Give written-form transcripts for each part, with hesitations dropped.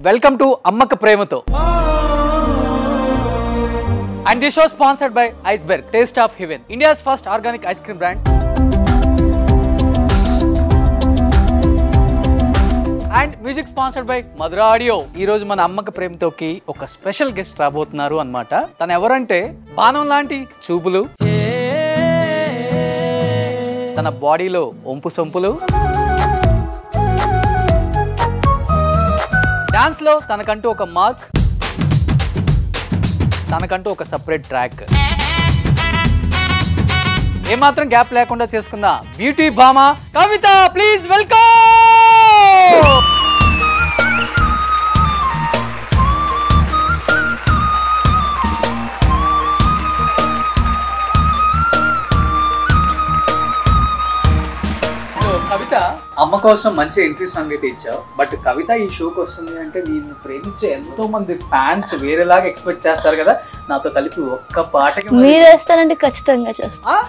Welcome to అమ్మక ప్రేమతో. And this show sponsored by Iceberg, Taste of Heaven, India's first organic ice cream brand. And music sponsored by Madhura Audio. ఈ రోజు మన అమ్మక ప్రేమతోకి ఒక special guest రాబోతున్నారు అన్నమాట. తను ఎవరంటే బాణం లాంటి చూపులు, తన బాడీలో ఒంపు సొంపులు, డాన్స్ లో తనకంటూ ఒక మార్క్, తనకంటూ ఒక సెపరేట్ ట్రాక్, ఏమాత్రం గ్యాప్ లేకుండా చేసుకుందా బ్యూటీ భామ కవిత. Please welcome. కవిత, అమ్మ కోసం మంచి ఎంట్రీ సాంగ్ అయితే ఇచ్చావు. బట్ కవిత ఈ షోకి వస్తుంది అంటే నేను ప్రేమించే ఎంతో మంది ఫ్యాన్స్ వేరేలాగా ఎక్స్పెక్ట్ చేస్తారు కదా. నాతో కలిపి ఒక్క పాటకి మీరు వేస్తారంటే ఖచ్చితంగా చేస్తా.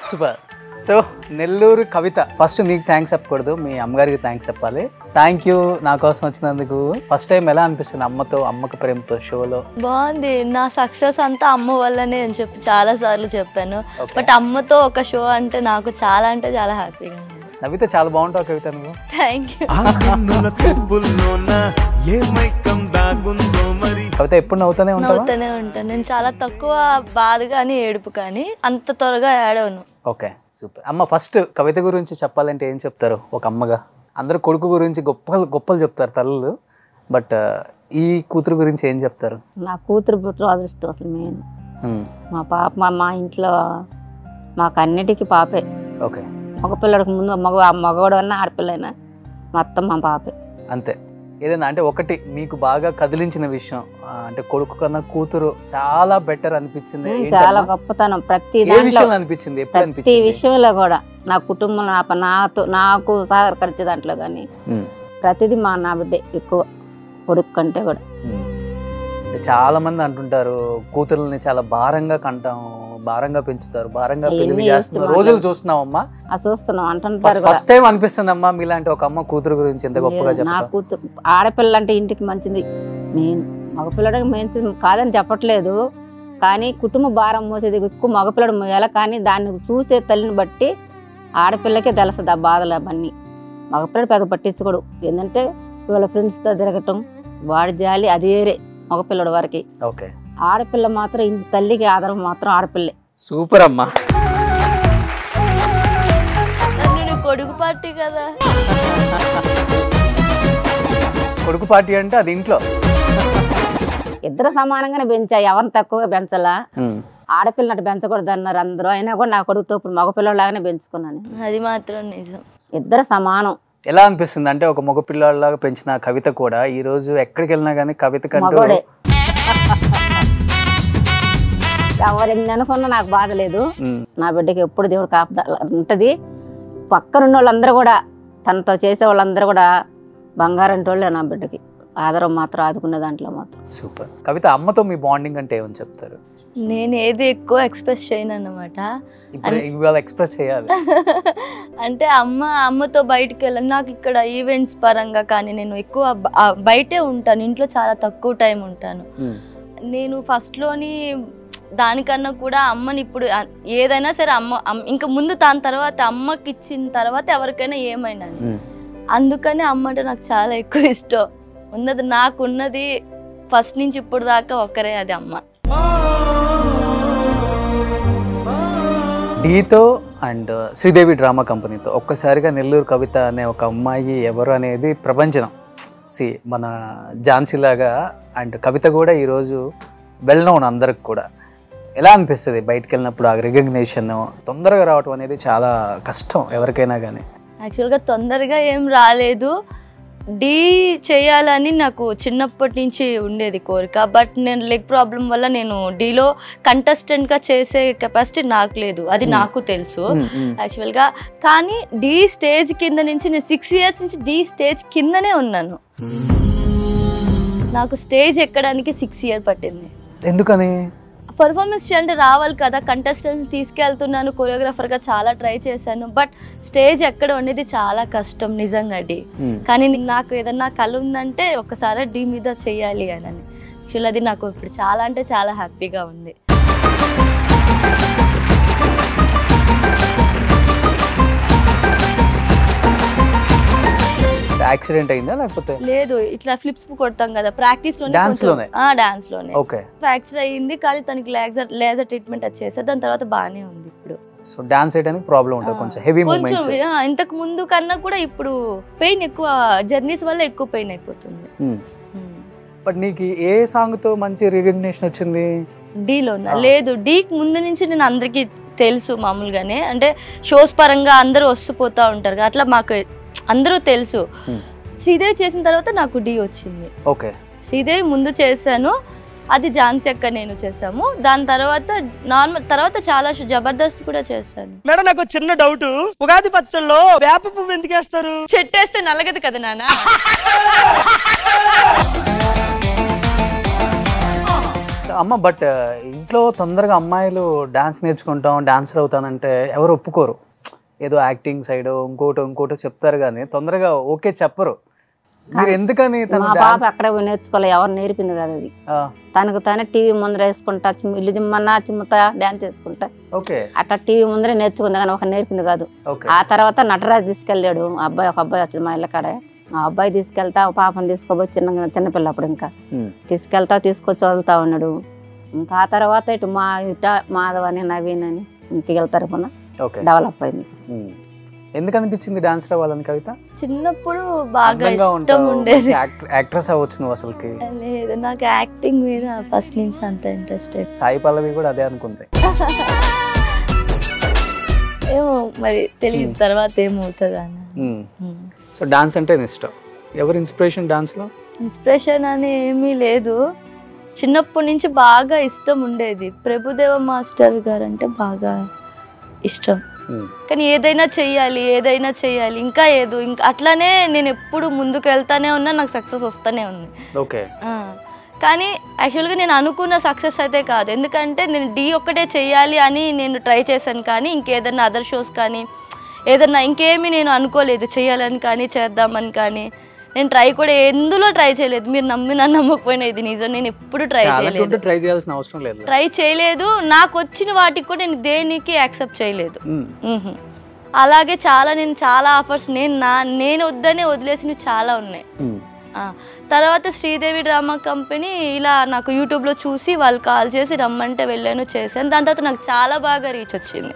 సూపర్. సో నెల్లూరు కవిత, ఫస్ట్ నీకు థ్యాంక్స్ చెప్పకూడదు, మీ అమ్మగారికి థ్యాంక్స్ చెప్పాలి. థ్యాంక్ యూ నా కోసం వచ్చినందుకు. ఫస్ట్ టైం ఎలా అనిపిస్తుంది అమ్మతో, అమ్మక ప్రేమతో షోలో? బాగుంది. నా సక్సెస్ అంతా అమ్మ వల్లనే అని చెప్పి చాలా సార్లు చెప్పాను. బట్ అమ్మతో ఒక షో అంటే నాకు చాలా అంటే చాలా హ్యాపీగా ఉంది. నవ్విత చాలా బాగుంటావు కవిత నువ్వు. Thank you. కవిత ఎప్పుడు నవ్వుతూనే నవ్వుతూనే ఉంటాను. నేను చాలా తక్కువ బాధ కానీ ఏడుపు కానీ అంత త్వరగా ఏడవను. Okay, super. అమ్మ, ఫస్ట్ కవిత గురించి చెప్పాలంటే ఏం చెప్తారు ఒక అమ్మగా? అందరూ కొడుకు గురించి గొప్పలు చెప్తారు తల్లులు, బట్ ఈ కూతురు గురించి ఏం చెప్తారు? నా కూతురు పుట్టిన అదృష్టం అసలు మెయిన్. మా పాప మా ఇంట్లో మాకు అన్నిటికీ పాపే. ఓకే. మగపిల్లడికి ముందు మగవాడు అన్నా ఆడపిల్లైనా మొత్తం మా పాపే. అంతే. ఏదైనా అంటే ఒకటి మీకు బాగా కదిలించిన విషయం అంటే కొడుకు కన్నా కూతురు చాలా బెటర్ అనిపించింది? చాలా గొప్పతనం ప్రతి అనిపించింది. ప్రతి విషయంలో కూడా నా కుటుంబం నాకు సహకరించే దాంట్లో కానీ ప్రతిదీ నా బిడ్డే ఎక్కువ కొడుకు కంటే కూడా. చాలా మంది అంటుంటారు కూతుర్లని చాలా భారంగా కంటాం, భారంగా పెంచుతారు, భారంగా పెళ్లి చేస్తున్నారు. రోజులు చూస్తున్నామమ్మా, చూస్తున్నాం అంటుంటారు. ఫస్ట్ టైం అనిపిస్తుంది అమ్మా మీలాంటి ఒక అమ్మ కూతురు గురించి ఎంత గొప్పగా చెప్పారు. నా కూతురు ఆడపిల్ల అంటే ఇంటికి మంచిది మెయిన్, మగపిల్లడికి మంచిది కాదని చెప్పట్లేదు, కానీ కుటుంబ భారం మోసేది ఎక్కువ మగపిల్లడు మోయాలి. కానీ దాన్ని చూసే తల్లిని బట్టి ఆడపిల్లకే తెలుస్తుంది ఆ బాధలు అవన్నీ. మగపిల్లడు పెద్ద పట్టించుకోడు, ఏంటంటే వాళ్ళ ఫ్రెండ్స్తో తిరగటం వాడి జాలి అది వేరే మగపిల్లడి వరకు. ఓకే. ఆడపిల్ల మాత్రం ఇంటి తల్లికి ఆధారం మాత్రం ఆడపిల్లే. సూపర్ అమ్మా. కొడుకు పార్టీ కదా. కొడుకు పార్టీ అంటే అది ఇంట్లో ఇద్దరు సమానంగానే పెంచా, ఎవరిని తక్కువగా పెంచాలా. ఆడపిల్లనట్టు పెంచకూడదు అన్నారు అందరూ, అయినా కూడా నా కొడుకుతో ఇప్పుడు మగపిల్లలాగానే పెంచుకున్నాను. అది మాత్రం నిజం. ఇద్దరు సమానం. ఎలా అనిపిస్తుంది అంటే ఒక మగ పిల్లలాగా పెంచిన కవిత కూడా ఈ రోజు ఎక్కడికి వెళ్ళినా కానీ కవిత కంటే ఎవరెన్ని అనుకున్నా నాకు బాధ లేదు. నా బిడ్డకి ఎప్పుడు దేవుడు కాపుదల ఉంటది. పక్కనున్న వాళ్ళందరూ కూడా తనతో చేసే వాళ్ళందరూ కూడా బంగారం వాళ్ళే నా బిడ్డకి ఆధారం మాత్రం ఆదుకునే దాంట్లో మాత్రం. సూపర్. కవిత, అమ్మతో మీ బాండింగ్ అంటే ఏమని చెప్తారు? నేను ఏది ఎక్కువ ఎక్స్ప్రెస్ చేయను అన్నమాట. ఎక్స్ప్రెస్ చేయాలి అంటే అమ్మతో బయటకు వెళ్ళాను. నాకు ఇక్కడ ఈవెంట్స్ పరంగా కానీ నేను ఎక్కువ బయటే ఉంటాను, ఇంట్లో చాలా తక్కువ టైం ఉంటాను. నేను ఫస్ట్లోని దానికన్నా కూడా అమ్మని ఇప్పుడు ఏదైనా సరే ఇంకా ముందు దాని తర్వాత అమ్మకి ఇచ్చిన తర్వాత ఎవరికైనా ఏమైనా, అందుకని అమ్మ అంటే నాకు చాలా ఎక్కువ ఇష్టం. ఉన్నది నాకున్నది ఫస్ట్ నుంచి ఇప్పుడు దాకా ఒక్కరే, అది అమ్మ. డీతో అండ్ శ్రీదేవి డ్రామా కంపెనీతో ఒక్కసారిగా నెల్లూరు కవిత అనే ఒక అమ్మాయి ఎవరు అనేది ప్రపంచం మన ఝాన్సీ లాగా. అండ్ కవిత కూడా ఈరోజు వెల్ నోన్ అందరికి కూడా. ఎలా అనిపిస్తుంది బయటకు వెళ్ళినప్పుడు ఆ రికగ్నేషన్ తొందరగా రావటం అనేది? చాలా కష్టం ఎవరికైనా కానీ. యాక్చువల్గా తొందరగా ఏం రాలేదు, డీ చేయాలని నాకు చిన్నప్పటి నుంచి ఉండేది కోరిక. బట్ నేను లెగ్ ప్రాబ్లం వల్ల నేను డీలో కంటెస్టెంట్గా చేసే కెపాసిటీ నాకు లేదు, అది నాకు తెలుసు యాక్చువల్గా. కానీ డీ స్టేజ్ కింద నుంచి నేను 6 years నుంచి డీ స్టేజ్ కిందనే ఉన్నాను. నాకు స్టేజ్ ఎక్కడానికి 6 years పట్టింది. ఎందుకని? పర్ఫార్మెన్స్ చేయాలంటే రావాలి కదా, కంటెస్టెంట్స్ తీసుకెళ్తున్నాను, కొరియోగ్రాఫర్గా చాలా ట్రై చేశాను. బట్ స్టేజ్ ఎక్కడ ఉండేది చాలా కష్టం నిజంగా డీ. కానీ నాకు ఏదన్నా కళ ఉందంటే ఒకసారి డీ మీద చెయ్యాలి అని. యాక్చువల్లీ అది నాకు ఇప్పుడు చాలా అంటే చాలా హ్యాపీగా ఉంది. యాక్సిడెంట్ అయిందా లేకపోతే? లేదు, ఇట్లా ఫ్లిప్స్ కొడతాం కదా ప్రాక్టీస్ లోనే. డాన్స్ లోనే ఓకే. ఫ్రాక్చర్ అయ్యింది కానీ తనకి లేజర్ ట్రీట్మెంట్ వచ్చేసారు. దాని తర్వాత బాగానే ఉంది ఇప్పుడు. సో డాన్స్ చేయడానికి ప్రాబ్లం ఉంటుంది, కొంచెం హెవీ మూవ్మెంట్స్. ఇంతకు ముందు కన్నా కూడా ఇప్పుడు పెయిన్ ఎక్కువ, జర్నీస్ వల్ల ఎక్కువ పెయిన్ అయిపోతుంది. బట్ నీకు ఏ సాంగ్ తో మంచి రికగ్నిషన్ వచ్చింది? డీలోనా? లేదు, డీకి ముందు నుంచి నేను అందరికీ తెలుసు మామూలుగానే, అంటే షోస్ పరంగా అందరూ వస్తుపోతా ఉంటారు అట్లా మాకు అందరూ తెలుసు. శ్రీదేవి చేసిన తర్వాత నాకు డీ వచ్చింది. ఓకే. శ్రీదేవి ముందు చేశాను, అది ఝాన్సీ అక్క నేను చేసాము. దాని తర్వాత నార్మల్ తర్వాత చాలా జబర్దస్త్ కూడా చేశాను. మేడం నాకు చిన్న డౌట్, ఉగాది పచ్చళ్ళలో వేప పువ్వు ఎందుకు వేస్తారు? చెట్టేస్తే నల్లగదు కదా నాన్న. అమ్మ బట్ ఇంట్లో తొందరగా అమ్మాయిలు డాన్స్ నేర్చుకుంటాం, డాన్సర్ అవుతానంటే ఎవరు ఒప్పుకోరు. ఏదో యాక్టింగ్ సైడ్ ఇంకోటో చెప్తారు కానీ తొందరగా ఓకే చెప్పరు. మీరు ఎందుకని? మా పాప అక్కడ నేర్చుకోలే, ఎవరు నేర్పింది కదా అది. తనకు తనే టీవీ ముందర వేసుకుంటా, ఇల్లు చిమ్మన్నా చిమ్ముతా, డాన్స్ వేసుకుంటా, అట్లా టీవీ ముందరే నేర్చుకుంది కానీ ఒక నేర్పింది కాదు. ఆ తర్వాత నటరాజు తీసుకెళ్ళాడు అబ్బాయి, ఒక అబ్బాయి వచ్చింది మా ఇళ్ళ కాడ. ఆ అబ్బాయి తీసుకెళ్తా పాపను తీసుకోబోయి చిన్నపిల్ల అప్పుడు ఇంకా తీసుకొచ్చి వదులుతా ఉన్నాడు. ఇంకా ఆ తర్వాత ఇటు మాధవ్ అని నవీన్ అని ఇంటికి వెళ్తారు మొన్న డెవలప్ అయింది. ఎందుకు అనిపించింది డాన్సర్ అవ్వాలని కవిత? చిన్నప్పుడు బాగా ఇష్టం ఉండేది. యాక్ట్రెస్ అవ్వచ్చు నువ్వు అసలుకి? లేదు, నాకు యాక్టింగ్ మీద ఫస్ట్ నుంచి అంత ఇంట్రెస్టెడ్. సాయి పల్లవి కూడా అదే అనుకుంటే ఏమో మరి తెలియదు తర్వాత ఏమవుతుంది అని. సో డాన్స్ అంటే ఇష్టం. ఎవరు ఇన్స్పిరేషన్ డాన్స్ లో? ఇన్స్పిరేషన్ అని ఏమీ లేదు, చిన్నప్పటి నుంచి బాగా ఇష్టం ఉండేది. ప్రభుదేవ మాస్టర్ గారు అంటే బాగా ఇష్టం. కానీ ఏదైనా చెయ్యాలి ఇంకా అట్లానే నేను ఎప్పుడు ముందుకు వెళ్తానే ఉన్నా, నాకు సక్సెస్ వస్తూనే ఉంది. ఓకే. కానీ యాక్చువల్గా నేను అనుకున్న సక్సెస్ అయితే కాదు, ఎందుకంటే నేను డీ ఒక్కటే చెయ్యాలి అని నేను ట్రై చేశాను. కానీ ఇంకేదన్నా అదర్ షోస్ కానీ ఏదన్నా ఇంకేమీ నేను అనుకోలేదు చేయాలని కానీ చేద్దామని. కానీ నేను ఎందులో ట్రై చేయలేదు. మీరు నమ్మకపోయినా ఇది నిజం, నేను ఎప్పుడు ట్రై చేయలేదు. నాకు వచ్చిన వాటికి కూడా నేను దేనికి యాక్సెప్ట్ చేయలేదు. అలాగే నేను చాలా ఆఫర్స్ నేను వద్దనే వదిలేసినవి చాలా ఉన్నాయి. తర్వాత శ్రీదేవి డ్రామా కంపెనీ ఇలా నాకు యూట్యూబ్లో చూసి వాళ్ళు కాల్ చేసి రమ్మంటే వెళ్ళాను, చేశాను. దాని తర్వాత నాకు చాలా బాగా రీచ్ వచ్చింది.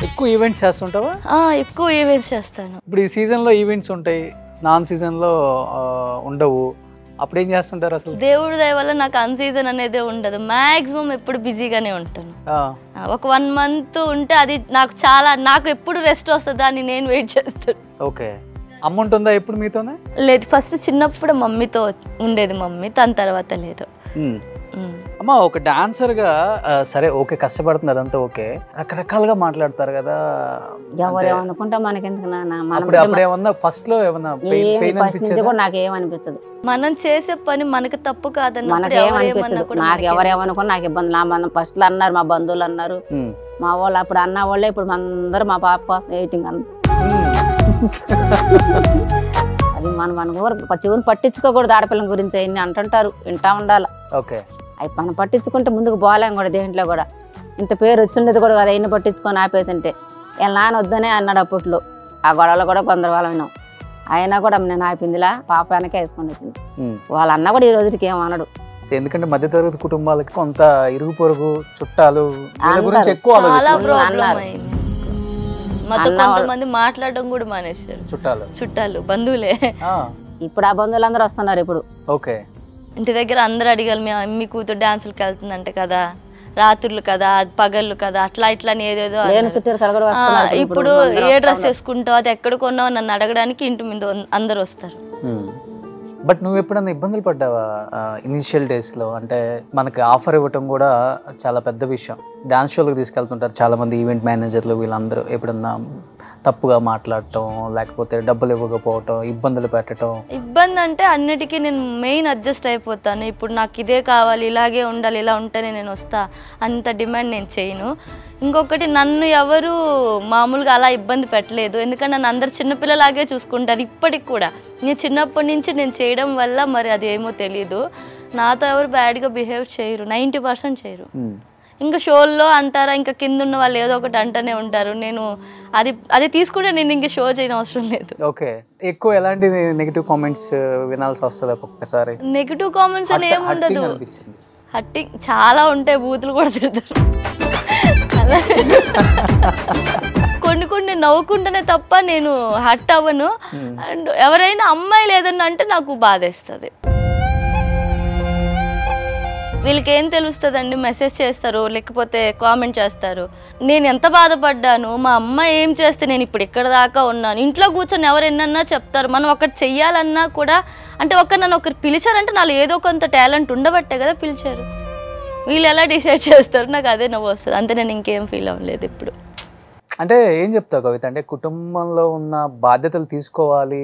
ఎక్కువ ఈవెంట్స్ చేస్తుంటావా? ఎక్కువ ఈవెంట్స్ చేస్తాను. ఇప్పుడు ఈ సీజన్లో ఈవెంట్స్ ఉంటాయి, నాన్ సీజన్లో ఉండవు, అప్పుడు ఏం చేస్తుంటారు అసలు? దేవుడి దయ వల్ల నాకు అన్ సీజన్ అనేది ఉండదు. మాక్సిమం ఎప్పుడు బిజీగానే ఉంటాను. ఒక 1 month ఉంటే అది నాకు ఎప్పుడు రెస్ట్ వస్తుందా అని నేను వెయిట్ చేస్తాను. ఓకే. అమ్మ ఉంటుందా ఎప్పుడు మీతోనే? లేదు, ఫస్ట్ చిన్నప్పుడు మమ్మీతో ఉండేది, దాని తర్వాత లేదు. అమ్మ ఒక డాన్సర్ గా సరే ఓకే కష్టపడుతుంది అదంతా ఓకే, రకరకాలుగా మాట్లాడతారు కదా, ఎవరేమనుకుంటా మనకెందుకు అప్పుడేమన్నా ఫస్ట్ లో ఏమన్నా పెయిన్ అనిపించేది? నాకేమనిపించదు, మనం చేసే పని మనకి తప్పు కాదని మనకేమనిపించదు. నాకు ఎవరేమనుకున్నా నాకు ఇబ్బంది. మనం ఫస్ట్ లో అన్నారు, మా బంధువులు అన్నారు, మా వాళ్ళు అప్పుడు అన్న వాళ్ళే, ఇప్పుడు అందరూ మా పాప కోసం వెయిటింగ్ అన్న. అది మన చెవుని పట్టించుకోకూడదు, ఆడపిల్లల గురించి ఎన్ని అంటుంటారు, వింటా ఉండాలి. ఓకే. అవి మనం పట్టించుకుంటే ముందుకు పోలేం కూడా, దేంట్లో కూడా ఇంత పేరు వచ్చిండేది కూడా కదా. ఎన్ని పట్టించుకొని ఆపేసింటే వీళ్ళ నాన్న వద్దనే అన్నాడు అప్పట్లో. ఆ గొడవలు కూడా కొందరు విన్నాం. అయినా కూడా నేను ఆపిందిలా పాప వెనకే వేసుకొని వచ్చింది. వాళ్ళ అన్న కూడా ఈ రోజుకి ఏమన్నాడు. ఎందుకంటే మధ్యతరగతి కుటుంబాలకి కొంత ఇరుగు పొరుగు చుట్టాలు గురించి ఎక్కువ కొంతమంది మాట్లాడడం కూడా మానేశారు. చుట్టాలు బంధువులే. ఇప్పుడు ఆ బంధువులందరూ వస్తున్నారు ఇప్పుడు. ఓకే. ఇంటి దగ్గర అందరూ అడిగారు, మీ కూతురు డాన్సులకి వెళ్తుందంటే కదా రాత్రులు కదా పగళ్ళు కదా అట్లా ఇట్లా అని ఏదేదో ఇప్పుడు ఏ డ్రెస్ వేసుకుంటావు అది ఎక్కడ కొన్నావు నన్ను అడగడానికి ఇంటి మీద అందరు వస్తారు. బట్ నువ్వు ఎప్పుడన్నా ఇబ్బందులు పడ్డావా ఇనిషియల్ డేస్లో? అంటే మనకి ఆఫర్ ఇవ్వటం కూడా చాలా పెద్ద విషయం. డ్యాన్స్ షోలకు తీసుకెళ్తుంటారు చాలామంది ఈవెంట్ మేనేజర్లు, వీళ్ళందరూ ఎప్పుడన్నా తప్పుగా మాట్లాడటం, లేకపోతే డబ్బులు ఇవ్వకపోవటం, ఇబ్బందులు పెట్టడం? ఇబ్బంది అంటే అన్నిటికీ నేను మెయిన్ అడ్జస్ట్ అయిపోతాను. ఇప్పుడు నాకు ఇదే కావాలి, ఇలాగే ఉండాలి, ఇలా ఉంటేనే నేను వస్తా, అంత డిమాండ్ నేను చేయను. ఇంకొకటి నన్ను ఎవరు మామూలుగా అలా ఇబ్బంది పెట్టలేదు, ఎందుకంటే నన్ను అందరు చిన్నపిల్లలాగే చూసుకుంటారు ఇప్పటికి కూడా. నేను చిన్నప్పటి నుంచి నేను చేయడం వల్ల మరి అదేమో తెలీదు, నాతో ఎవరు బ్యాడ్గా బిహేవ్ చేయరు, 90% చేయరు. ఇంకా షోల్లో అంటారా, ఇంకా కింద ఉన్న వాళ్ళు ఏదో ఒకటి అంటూనే ఉంటారు. నేను అది తీసుకుంటే నేను ఇంకా షో చేయడం అవసరం లేదు. ఓకే, ఎక్కువ ఎలాంటి నెగిటివ్ కామెంట్స్ వినాల్సి వస్తుంది ఒక్కొక్కసారి? నెగిటివ్ కామెంట్స్ అని ఏముండదు, హట్టింగ్ చాలా ఉంటాయి, బూతులు కూడా తిడతారు. కొన్ని నవ్వుకుంటేనే తప్ప నేను హట్ అవ్వను. అండ్ ఎవరైనా అమ్మాయిలు ఏదన్నా అంటే నాకు బాధేస్తుంది. వీళ్ళకి ఏం తెలుస్తుందండి, మెసేజ్ చేస్తారు లేకపోతే కామెంట్ చేస్తారు. నేను ఎంత బాధపడ్డాను, మా అమ్మ ఏం చేస్తే నేను ఇప్పుడు ఇక్కడ దాకా ఉన్నాను. ఇంట్లో కూర్చొని ఎవరెన్నన్నా చెప్తారు, మనం ఒకటి చెయ్యాలన్నా కూడా అంటే నన్ను ఒకరు పిలిచారంటే నాలో ఏదో కొంత టాలెంట్ ఉండబట్టే కదా పిలిచారు. వీళ్ళు ఎలా డిసైడ్ చేస్తారు, నాకు అదే నవ్వు వస్తుంది. అంతే, నేను ఇంకేం ఫీల్ అవ్వలేదు ఇప్పుడు. అంటే ఏం చెప్తావు కవిత, అంటే కుటుంబంలో ఉన్న బాధ్యతలు తీసుకోవాలి,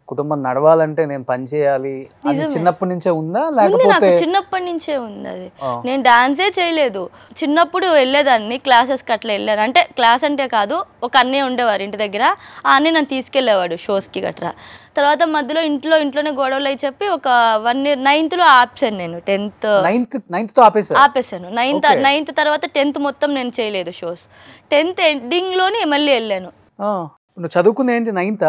కుటుంబం నడవాలంటే నేను పని చేయాలి, అది చిన్నప్పటి నుంచే ఉందా లేకపోతే? చిన్నప్పటి నుంచే ఉంది అది. నేను డాన్సే చేయలేదు, చిన్నప్పుడు వెళ్ళేదాన్ని క్లాసెస్కి అట్లా వెళ్ళాను. అంటే క్లాస్ అంటే కాదు, ఒక అన్నయ్య ఉండేవారు ఇంటి దగ్గర, ఆ అన్నయ్య నన్ను తీసుకెళ్లేవాడు షోస్కి గట్రా. తర్వాత మధ్యలో ఇంట్లోనే గొడవలు అయి చెప్పి ఒక 1 year 9th ఆపాను నేను. 10th ఆపేసాను. 9th తర్వాత 10th మొత్తం నేను చేయలేదు షోస్. 10th ఎండింగ్లోనే మళ్ళీ వెళ్ళాను. నువ్వు చదువుకుంది ఏంటి, 9th?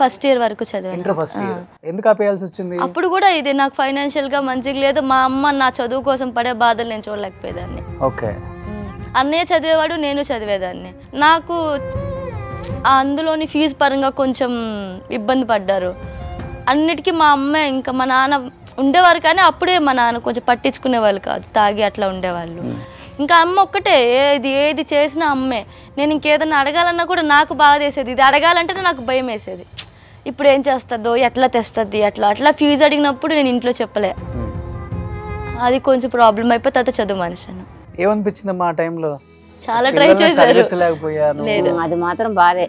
ఫస్ట్ ఇయర్ వరకు చదివాను. ఫస్ట్ ఇయర్ ఎందుకు ఆపేయాల్సి వచ్చింది? అప్పుడు కూడా ఇది నాకు ఫైనాన్షియల్ గా మంచిగా లేదు, మా అమ్మ నా చదువు కోసం పడే బాధలు నేను చూడలేకపోయేదాన్ని. ఓకే, అన్నయ్య చదివేవాడు, నేను చదివేదాన్ని. నాకు అందులోని ఫీజు పరంగా కొంచెం ఇబ్బంది పడ్డారు. అన్నిటికీ మా అమ్మ ఇంకా మా నాన్న ఉండేవారు, కానీ అప్పుడే మా నాన్న కొంచెం పట్టించుకునే వాళ్ళు కాదు, తాగి అట్లా ఉండేవాళ్ళు. ఇంకా అమ్మ ఒక్కటే, ఏది చేసినా అమ్మే. నేను ఇంకేదన్నా అడగాలన్నా కూడా నాకు బాధ వేసేది, ఇది అడగాలంటేనే నాకు భయం వేసేది. ఇప్పుడు ఏం చేస్తుందో, ఎట్లా తెస్తుంది, అట్లా ఫీజు అడిగినప్పుడు నేను ఇంట్లో చెప్పలే, అది కొంచెం ప్రాబ్లం అయిపోయి తర్వాత చదువు మానేశాను. ఏమనిపించిందమ్మా ఆ టైంలో? చాలా ట్రై చేశారు, లేదు అది మాత్రం బాధే.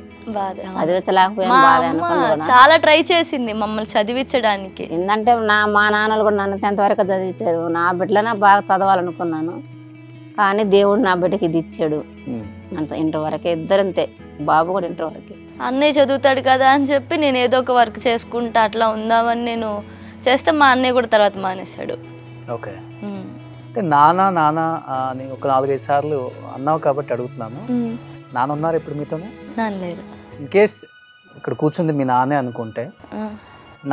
చాలా ట్రై చేసింది మమ్మల్ని చదివించడానికి. ఏంటంటే మా నాన్నలు కూడా నన్ను 10th వరకు చదివించారు. నా బిడ్డలనే బాగా చదవాలనుకున్నాను, కానీ దేవుడు నా బిడ్డకి ఇది ఇచ్చాడు. అంత ఇంటర్ వరకే, ఇద్దరంతే, బాబు కూడా ఇంటర్ వరకే. అన్నయ్య చదువుతాడు కదా అని చెప్పి నేను ఏదో ఒక వర్క్ చేసుకుంటా అట్లా ఉందామని నేను చేస్తే మా అన్నయ్య కూడా తర్వాత మానేశాడు. ఓకే, అంటే నాన్న అని ఒక 4-5 సార్లు అన్నావు కాబట్టి అడుగుతున్నాను. నాన్న ఉన్నారు ఇప్పుడు మీతోనే? నాన్న లేరు. ఇన్ కేస్ ఇక్కడ కూర్చుంది మీ నాన్నే అనుకుంటే,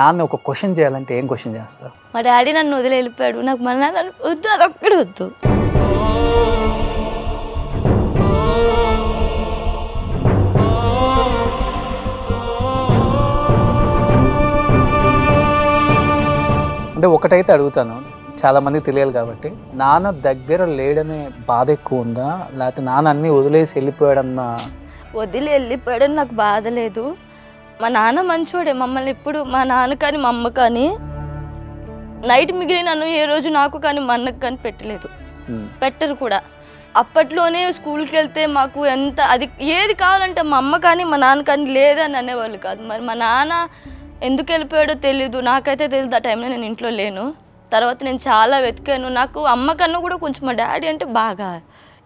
నాన్న ఒక క్వశ్చన్ చేయాలంటే ఏం క్వశ్చన్ చేస్తావు? మా డాడీ నన్ను వదిలి వెళ్ళిపోయాడు, నాకు మా నాన్న వద్దు, అది ఒక్కడే వద్దు. అంటే ఒకటైతే అడుగుతాను, చాలా మంది తెలియాలి కాబట్టి, నాన్న దగ్గర లేడనే బాధ ఎక్కువ ఉందా, లేకపోతే నాన్న అన్ని వదిలేసి వెళ్ళిపోయాడన్న? వదిలి వెళ్ళిపోయాడని నాకు బాధ లేదు. మా నాన్న మంచోడే, మమ్మల్ని ఎప్పుడు మా నాన్న కానీ మా అమ్మ కానీ నైట్ మిగిలినను ఏ రోజు నాకు కానీ మా అన్నకు కానీ పెట్టలేదు, పెట్టరు కూడా. అప్పట్లోనే స్కూల్కి వెళ్తే మాకు ఎంత అది ఏది కావాలంటే మా అమ్మ కానీ మా నాన్న కానీ లేదని అనేవాళ్ళు కాదు. మరి మా నాన్న ఎందుకు వెళ్ళిపోయాడో తెలీదు, నాకైతే తెలియదు. ఆ టైంలో నేను ఇంట్లో లేను. తర్వాత నేను చాలా వెతికాను. నాకు అమ్మ కన్నా కూడా కొంచెం మా డాడీ అంటే బాగా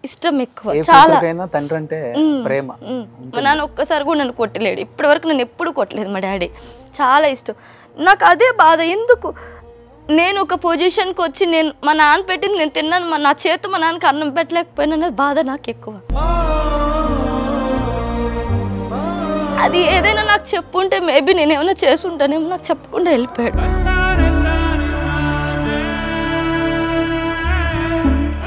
ఇష్టం ఎక్కువ, చాలా. తండ్రి అంటే ప్రేమ. మా నాన్న ఒక్కసారి కూడా నన్ను కొట్టలేడు, ఇప్పటి వరకు నన్ను ఎప్పుడు కొట్టలేదు. మా డాడీ చాలా ఇష్టం. నాకు అదే బాధ, ఎందుకు నేను ఒక పొజిషన్కి వచ్చి నేను మా నాన్న పెట్టింది నేను తిన్నాను, నా చేత మా నాన్నకి అన్నం పెట్టలేకపోయినా అనేది బాధ నాకు ఎక్కువ. అది ఏదైనా నాకు చెప్పుంటే మేబీ నేను ఏమైనా చేసుంటానేమో, నాకు చెప్పకుండా వెళ్ళిపోయాడు.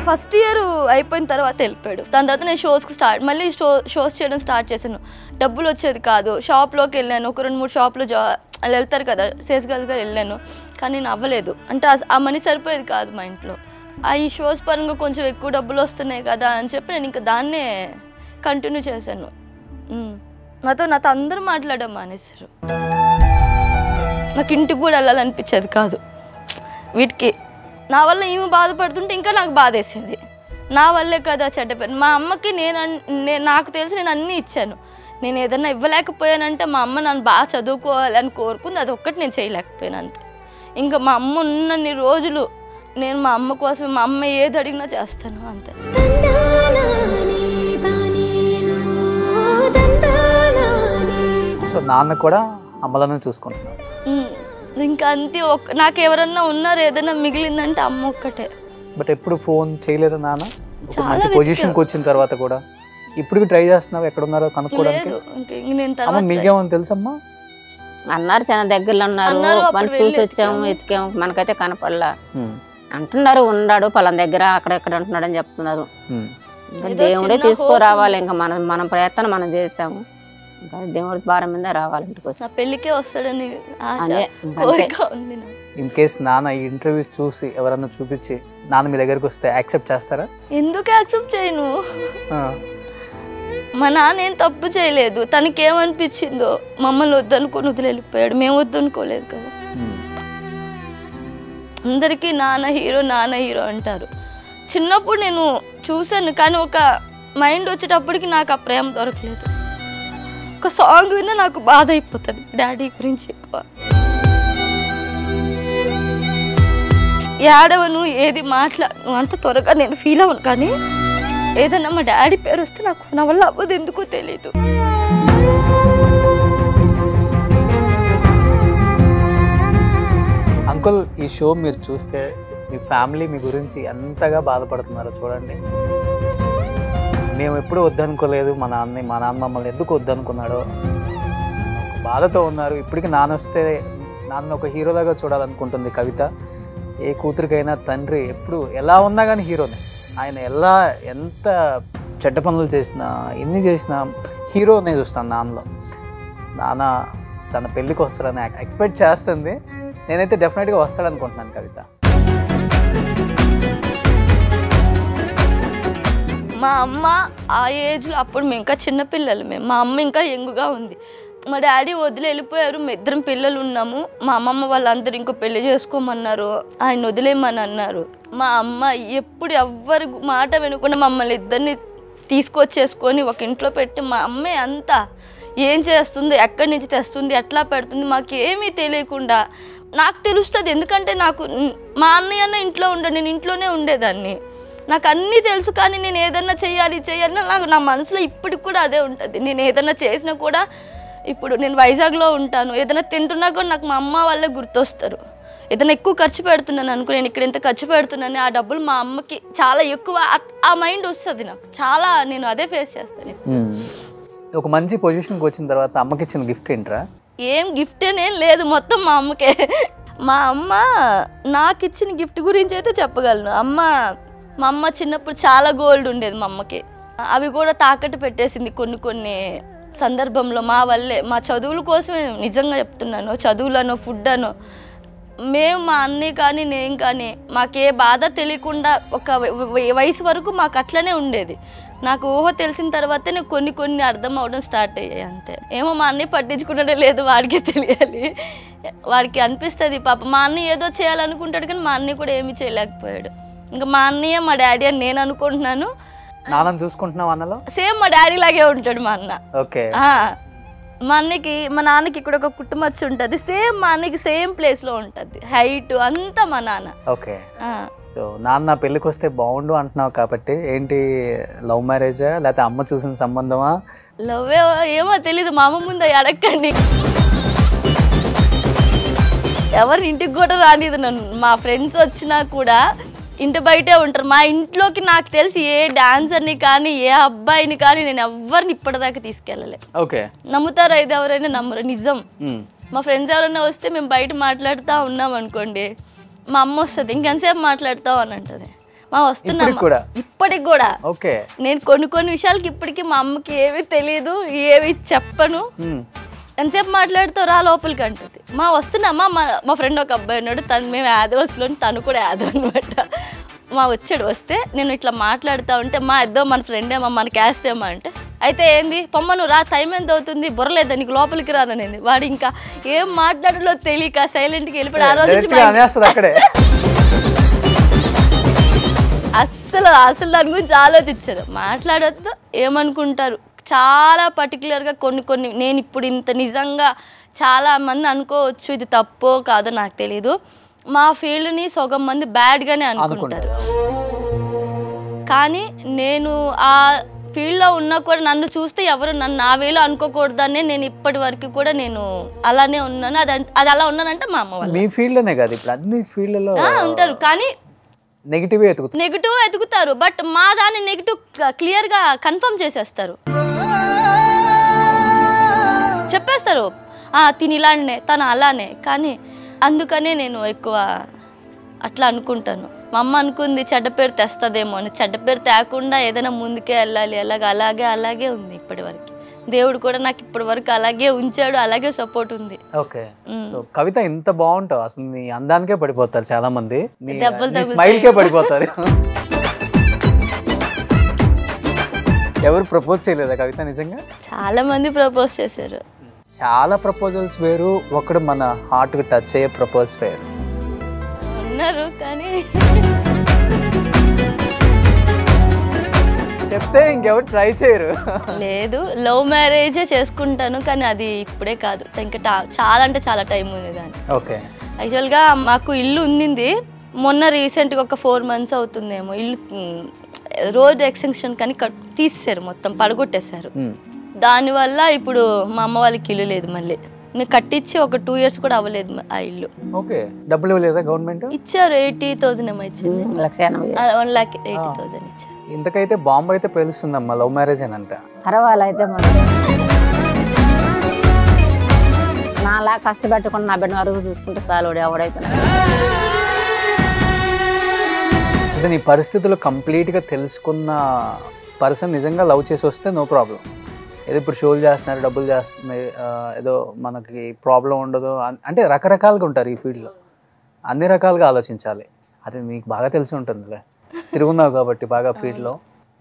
ఫస్ట్ ఇయర్ అయిపోయిన తర్వాత వెళ్ళిపోయాడు. దాని తర్వాత నేను మళ్ళీ షోస్ చేయడం స్టార్ట్ చేశాను. డబ్బులు వచ్చేది కాదు. షాప్లోకి వెళ్ళాను, ఒక 2-3 షాప్లో వెళ్తారు కదా సేల్స్ గర్ల్స్గా వెళ్ళాను, కానీ నేను అవ్వలేదు. అంటే ఆ మనీ సరిపోయేది కాదు మా ఇంట్లో. ఈ షోస్ పరంగా కొంచెం ఎక్కువ డబ్బులు వస్తున్నాయి కదా అని చెప్పి నేను ఇంకా దాన్నే కంటిన్యూ చేశాను. నాతో అందరూ మాట్లాడడం మానేశారు. నాకు ఇంటికి కూడా వెళ్ళాలనిపించేది కాదు. వీటికి నా వల్ల ఏమి బాధపడుతుంటే ఇంకా నాకు బాధేసేది. నా వల్లే కదా చెడ్డ పేరు. మా అమ్మకి నాకు తెలిసి నేను అన్నీ ఇచ్చాను. నేను ఏదన్నా ఇవ్వలేకపోయానంటే మా అమ్మ నన్ను బాగా చదువుకోవాలి అని కోరుకుంది, అది ఒక్కటి నేను చేయలేకపోయాను అంతే. ఇంకా మా అమ్మ ఉన్నన్ని రోజులు నేను మా అమ్మ కోసం మా అమ్మ ఏది అడిగినా చేస్తాను అంతే. సో నాన్న కూడా అమ్మలను చూసుకుంటున్నారు. ఇంకా అంతే. నాకు ఎవరన్నా ఉన్నారు ఏదైనా మిగిలిందంటే అమ్మ ఒక్కటే. బట్ ఎప్పుడు ఫోన్ చేయలేదు నాన్న? ఒక మంచి పొజిషన్కి వచ్చిన తర్వాత కూడా ఇప్పుడు ట్రై చేస్తున్నావు ఎక్కడ ఉన్నారో కనుక్కోవడానికి? మీకేమని తెలుసమ్మా? అన్నారు చాలా దగ్గరలో ఉన్నారు, మనం చూసి వచ్చాము ఎతికాము, మనకైతే కనపడలా అంటున్నారు. ఉన్నాడు పలానా దగ్గర అక్కడెక్కడ ఉంటున్నాడు అని చెప్తున్నారు. ఇంకా దేవుడే తీసుకురావాలి. ఇంకా మనం ప్రయత్నం మనం చేసాము. ఇంకా దేవుడి భారం మీద రావాలి ఇంటికి వచ్చి. పెళ్లికే వస్తాడని ఇన్ కేస్ నాన్న ఈ ఇంటర్వ్యూ చూసి ఎవరన్నా చూపించి నాన్న మీ దగ్గరికి వస్తే యాక్సెప్ట్ చేస్తారా? ఎందుకు యాక్సెప్ట్ చేయను? మా నాన్న ఏం తప్పు చేయలేదు. తనకి ఏమనిపించిందో మమ్మల్ని వద్దనుకొని వదిలేళ్ళిపోయాడు. మేము వద్దనుకోలేదు కదా. అందరికీ నాన్న హీరో అంటారు. చిన్నప్పుడు నేను చూశాను, కానీ ఒక మైండ్ వచ్చేటప్పటికి నాకు ఆ ప్రేమ దొరకలేదు. ఒక సాంగ్ విన్నా నాకు బాధ అయిపోతుంది డాడీ గురించి ఎక్కువ. ఏడవను, ఏది మాట్లాడను, అంత త్వరగా నేను ఫీల్ అవ్వను. కానీ ఏదన్నా మా డాడీ పేరు వస్తే నాకు నా వల్ల అవ్వదు, ఎందుకో తెలీదు. అంకుల్, ఈ షో మీరు చూస్తే మీ ఫ్యామిలీ మీ గురించి ఎంతగా బాధపడుతున్నారో చూడండి. మేము ఎప్పుడూ వద్దనుకోలేదు, మా నాన్న మమ్మల్ని ఎందుకు వద్దనుకున్నాడో బాధతో ఉన్నారు. ఇప్పటికీ నాన్న ఒక హీరోలాగా చూడాలనుకుంటుంది కవిత. ఏ కూతురికైనా తండ్రి ఎప్పుడు ఎలా ఉన్నా కానీ హీరోనే. ఆయన ఎంత చెడ్డ పనులు చేసినా ఎన్ని చేసినా హీరోనే చూస్తాను నాన్నలో. నాన్న తన పెళ్ళికి వస్తారని ఎక్స్పెక్ట్ చేస్తుంది. నేనైతే డెఫినెట్గా వస్తాడనుకుంటున్నాను కవిత. మా అమ్మ ఆ ఏజ్లో అప్పుడు మేము ఇంకా చిన్నపిల్లలు, మా అమ్మ ఇంకా యంగుగా ఉంది. మా డాడీ వదిలి వెళ్ళిపోయారు. మేము ఇద్దరం పిల్లలు ఉన్నాము. మా అమ్మమ్మ వాళ్ళందరూ ఇంకో పెళ్లి చేసుకోమన్నారు, ఆయన వదిలేయమని అన్నారు. మా అమ్మ ఎప్పుడు ఎవ్వరి మాట వినకుండా మమ్మల్ని ఇద్దరిని తీసుకొచ్చేసుకొని ఒక ఇంట్లో పెట్టి, మా అమ్మే అంతా ఏం చేస్తుంది, ఎక్కడి నుంచి తెస్తుంది, ఎట్లా పెడుతుంది మాకేమీ తెలియకుండా. నాకు తెలుస్తుంది, ఎందుకంటే నాకు మా అన్నయ్య ఇంట్లో ఉండడు, నేను ఇంట్లోనే ఉండేదాన్ని. నాకు అన్నీ తెలుసు. కానీ నేను ఏదన్నా చేయాలి నాకు నా మనసులో ఇప్పటికి కూడా అదే ఉంటుంది. నేను ఏదన్నా చేసినా కూడా, ఇప్పుడు నేను వైజాగ్లో ఉంటాను, ఏదైనా తింటున్నా కూడా నాకు మా అమ్మ వాళ్ళే గుర్తొస్తారు. ఏదైనా ఎక్కువ ఖర్చు పెడుతున్నాను అనుకో, నేను ఇక్కడ ఎంత ఖర్చు పెడుతున్నాను, ఆ డబ్బులు మా అమ్మకి చాలా ఎక్కువ, ఆ మైండ్ వస్తుంది నాకు చాలా. నేను అదే ఫేస్ చేస్తాను. ఒక మంచి పొజిషన్కి వచ్చిన తర్వాత అమ్మకి ఇచ్చిన గిఫ్ట్ ఏంట్రా? ఏం గిఫ్ట్ అనేం లేదు, మొత్తం మా అమ్మకే. మా అమ్మ నాకు ఇచ్చిన గిఫ్ట్ గురించి అయితే చెప్పగలను. మా అమ్మ చిన్నప్పుడు చాలా గోల్డ్ ఉండేది మా అమ్మకి. అవి కూడా తాకట్టు పెట్టేసింది కొన్ని సందర్భంలో మా వల్లే. మా చదువుల కోసమే, నిజంగా చెప్తున్నాను, చదువులను ఫుడ్ అను. మేము మా అన్నయ్య కానీ నేను కానీ మాకే బాధ తెలియకుండా ఒక వయసు వరకు మాకు అట్లనే ఉండేది. నాకు ఊహ తెలిసిన తర్వాతే నేను కొన్ని అర్థం అవడం స్టార్ట్ అయ్యాయి అంతే. ఏమో మా అన్నయ్య పట్టించుకున్నదే లేదు, వాడికే తెలియాలి. వాడికి అనిపిస్తుంది పాప మా అన్నయ్య ఏదో చేయాలనుకుంటాడు, కానీ మా అన్నయ్య కూడా ఏమీ చేయలేకపోయాడు. ఇంకా మా అన్నయ్య మా డాడీ అని నేను అనుకుంటున్నాను. నాన్నని చూసుకుంటున్నావు అన్నలో? సేమ్ మా డాడీ లాగే ఉంటాడు మా అన్న. ఓకే. మా నాన్నకి ఇక్కడ ఒక కుటుంబచ్చు ఉంటుంది, సేమ్ మా అన్నకి సేమ్ ప్లేస్ లో ఉంటుంది, హైట్ అంతా మా నాన్న. ఓకే. సో నాన్న పెళ్ళికి వస్తే బాగుండు అంటున్నావు కాబట్టి ఏంటి, లవ్ మ్యారేజా లేకపోతే అమ్మ చూసిన సంబంధమా? లవ్ ఏమో తెలీదు, మా అమ్మ ముందు అడగండి. ఎవరి ఇంటికి కూడా రానిది నన్ను. మా ఫ్రెండ్స్ వచ్చినా కూడా ఇంటి బయటే ఉంటారు. మా ఇంట్లోకి నాకు తెలిసి ఏ డాన్సర్ని కానీ ఏ అబ్బాయిని కానీ నేను ఎవరిని ఇప్పటిదాకా తీసుకెళ్ళలే. ఓకే. నమ్ముతారా ఇది? ఎవరైనా నమ్మరు, నిజం. మా ఫ్రెండ్స్ ఎవరైనా వస్తే మేము బయట మాట్లాడుతూ ఉన్నాం అనుకోండి, మా అమ్మ వస్తుంది, ఇంకెంతసేపు మాట్లాడతావు అని అంటది. మా వస్తున్నా ఇప్పటికి కూడా. ఓకే. నేను కొన్ని విషయాలకి ఇప్పటికీ మా అమ్మకి ఏమీ తెలియదు, ఏవి చెప్పను. ఎంతసేపు మాట్లాడుతావు రా లోపలికి అంటది. మా వస్తున్నామా, మా ఫ్రెండ్ ఒక అబ్బాయి ఉన్నాడు, మేము యాదవస్లో, తను కూడా యాదవ్ అనమాట. మా వచ్చాడు, వస్తే నేను ఇట్లా మాట్లాడుతూ ఉంటే మా మన ఫ్రెండ్ ఏమో మన క్యాస్ట్ ఏమో అంటే అయితే ఏంది పొమ్మ నువ్వు రా, టైం ఎంత అవుతుంది, బుర్రలేదా నీకు, లోపలికి రాననేది. వాడు ఇంకా ఏం మాట్లాడాలో తెలియక సైలెంట్గా వెళ్ళిపోయి ఆ రోజు అక్కడే అసలు దాని గురించి ఆలోచించారు. మాట్లాడొద్దు, ఏమనుకుంటారు, చాలా పర్టికులర్గా కొన్ని నేను ఇప్పుడు ఇంత నిజంగా చాలా మంది అనుకోవచ్చు ఇది తప్పో కాదో నాకు తెలీదు, మా ఫీల్డ్ని సగం మంది బ్యాడ్గానే అనుకుంటారు. కానీ నేను ఆ ఫీల్డ్లో ఉన్నా కూడా నన్ను చూస్తే ఎవరు నన్ను నా వేలో అనుకోకూడదని నేను ఇప్పటి వరకు కూడా నేను అలానే ఉన్నాను. అది అలా ఉన్నానంటే మా అమ్మ వాళ్ళు. మీ ఫీల్డ్లోనే కాదు, ఇప్పుడు అన్ని ఫీల్డ్లలో ఉంటారు కానీ నెగిటివ్ ఎతుకుతారు. బట్ మా దాన్ని నెగిటివ్ క్లియర్గా కన్ఫర్మ్ చేసేస్తారు, చెప్పేస్తారు తిని ఇలానే తను అలానే. కానీ అందుకనే నేను ఎక్కువ అట్లా అనుకుంటాను. మా అమ్మ అనుకుంది చెడ్డ పేరు తెస్తుందేమో అని, చెడ్డ పేరు తేకుండా ఏదైనా ముందుకే వెళ్ళాలి, అలాగే ఉంది ఇప్పటి వరకు. దేవుడు కూడా నాకు ఇప్పటి వరకు అలాగే ఉంచాడు, అలాగే సపోర్ట్ ఉంది. ఓకే, సో కవిత ఇంత బాగుంటావు, అసలు నీ అందానికే పడిపోతారు చాలా మంది, స్మైల్ కే పడిపోతారు. ఎవరు ప్రపోజ్ చేయలేదా కవిత? నిజంగా చాలా మంది ప్రపోజ్ చేశారు. చాలా ప్రపోజల్స్ వేరు, ఒకడు మన హార్ట్ కి టచ్ అయ్యే ప్రపోజ్ వేరు. ఉన్నారు కానీ చెప్తే ఇంకెవరు ట్రై చేయరు. లేదు, లవ్ మ్యారేజే చేసుకుంటాను, కానీ అది ఇప్పుడే కాదు, ఇంకా చాలా అంటే చాలా టైం ఉంది దాన్ని. ఓకే, యాక్చువల్గా మాకు ఇల్లు ఉండింది, మొన్న రీసెంట్గా ఒక 4 months అవుతుందేమో ఇల్లు రోడ్ ఎక్స్టెన్షన్ కానీ తీసేశారు, మొత్తం పడగొట్టేశారు. దానివల్ల ఇప్పుడు మా అమ్మ వాళ్ళకి ఇల్లు లేదు, మళ్ళీ నేను కట్టించి ఒక 2 years కూడా అవ్వలేదు ఆ ఇల్లు. ఓకే, డబ్బులు ఇవ్వలేదా గవర్నమెంట్? ఇచ్చారు, 80,000 ఏమో ఇచ్చింది, 1,80,000 ఇచ్చారు. ఇంతకైతే బాంబు అయితే పేలుస్తుందమ్మా, లవ్ మ్యారేజ్ ఏనంట. పర్వాలైతే నాలా కష్టపెట్టుకుని నా బిడ్డ అరుగు చూసుకుంటే చాలు, ఎవడైతే. అంటే నీ పరిస్థితులు కంప్లీట్గా తెలుసుకున్న పర్సన్ నిజంగా లవ్ చేసి వస్తే నో ప్రాబ్లం. ఏదో ఇప్పుడు షోలు చేస్తున్నారు, డబ్బులు చేస్తున్నారు, ఏదో మనకి ప్రాబ్లం ఉండదు అంటే రకరకాలుగా ఉంటారు ఈ ఫీల్డ్లో, అన్ని రకాలుగా ఆలోచించాలి. అది నీకు బాగా తెలిసి ఉంటుందిలే, తిరుగున్నావు కాబట్టి బాగా ఫీల్డ్లో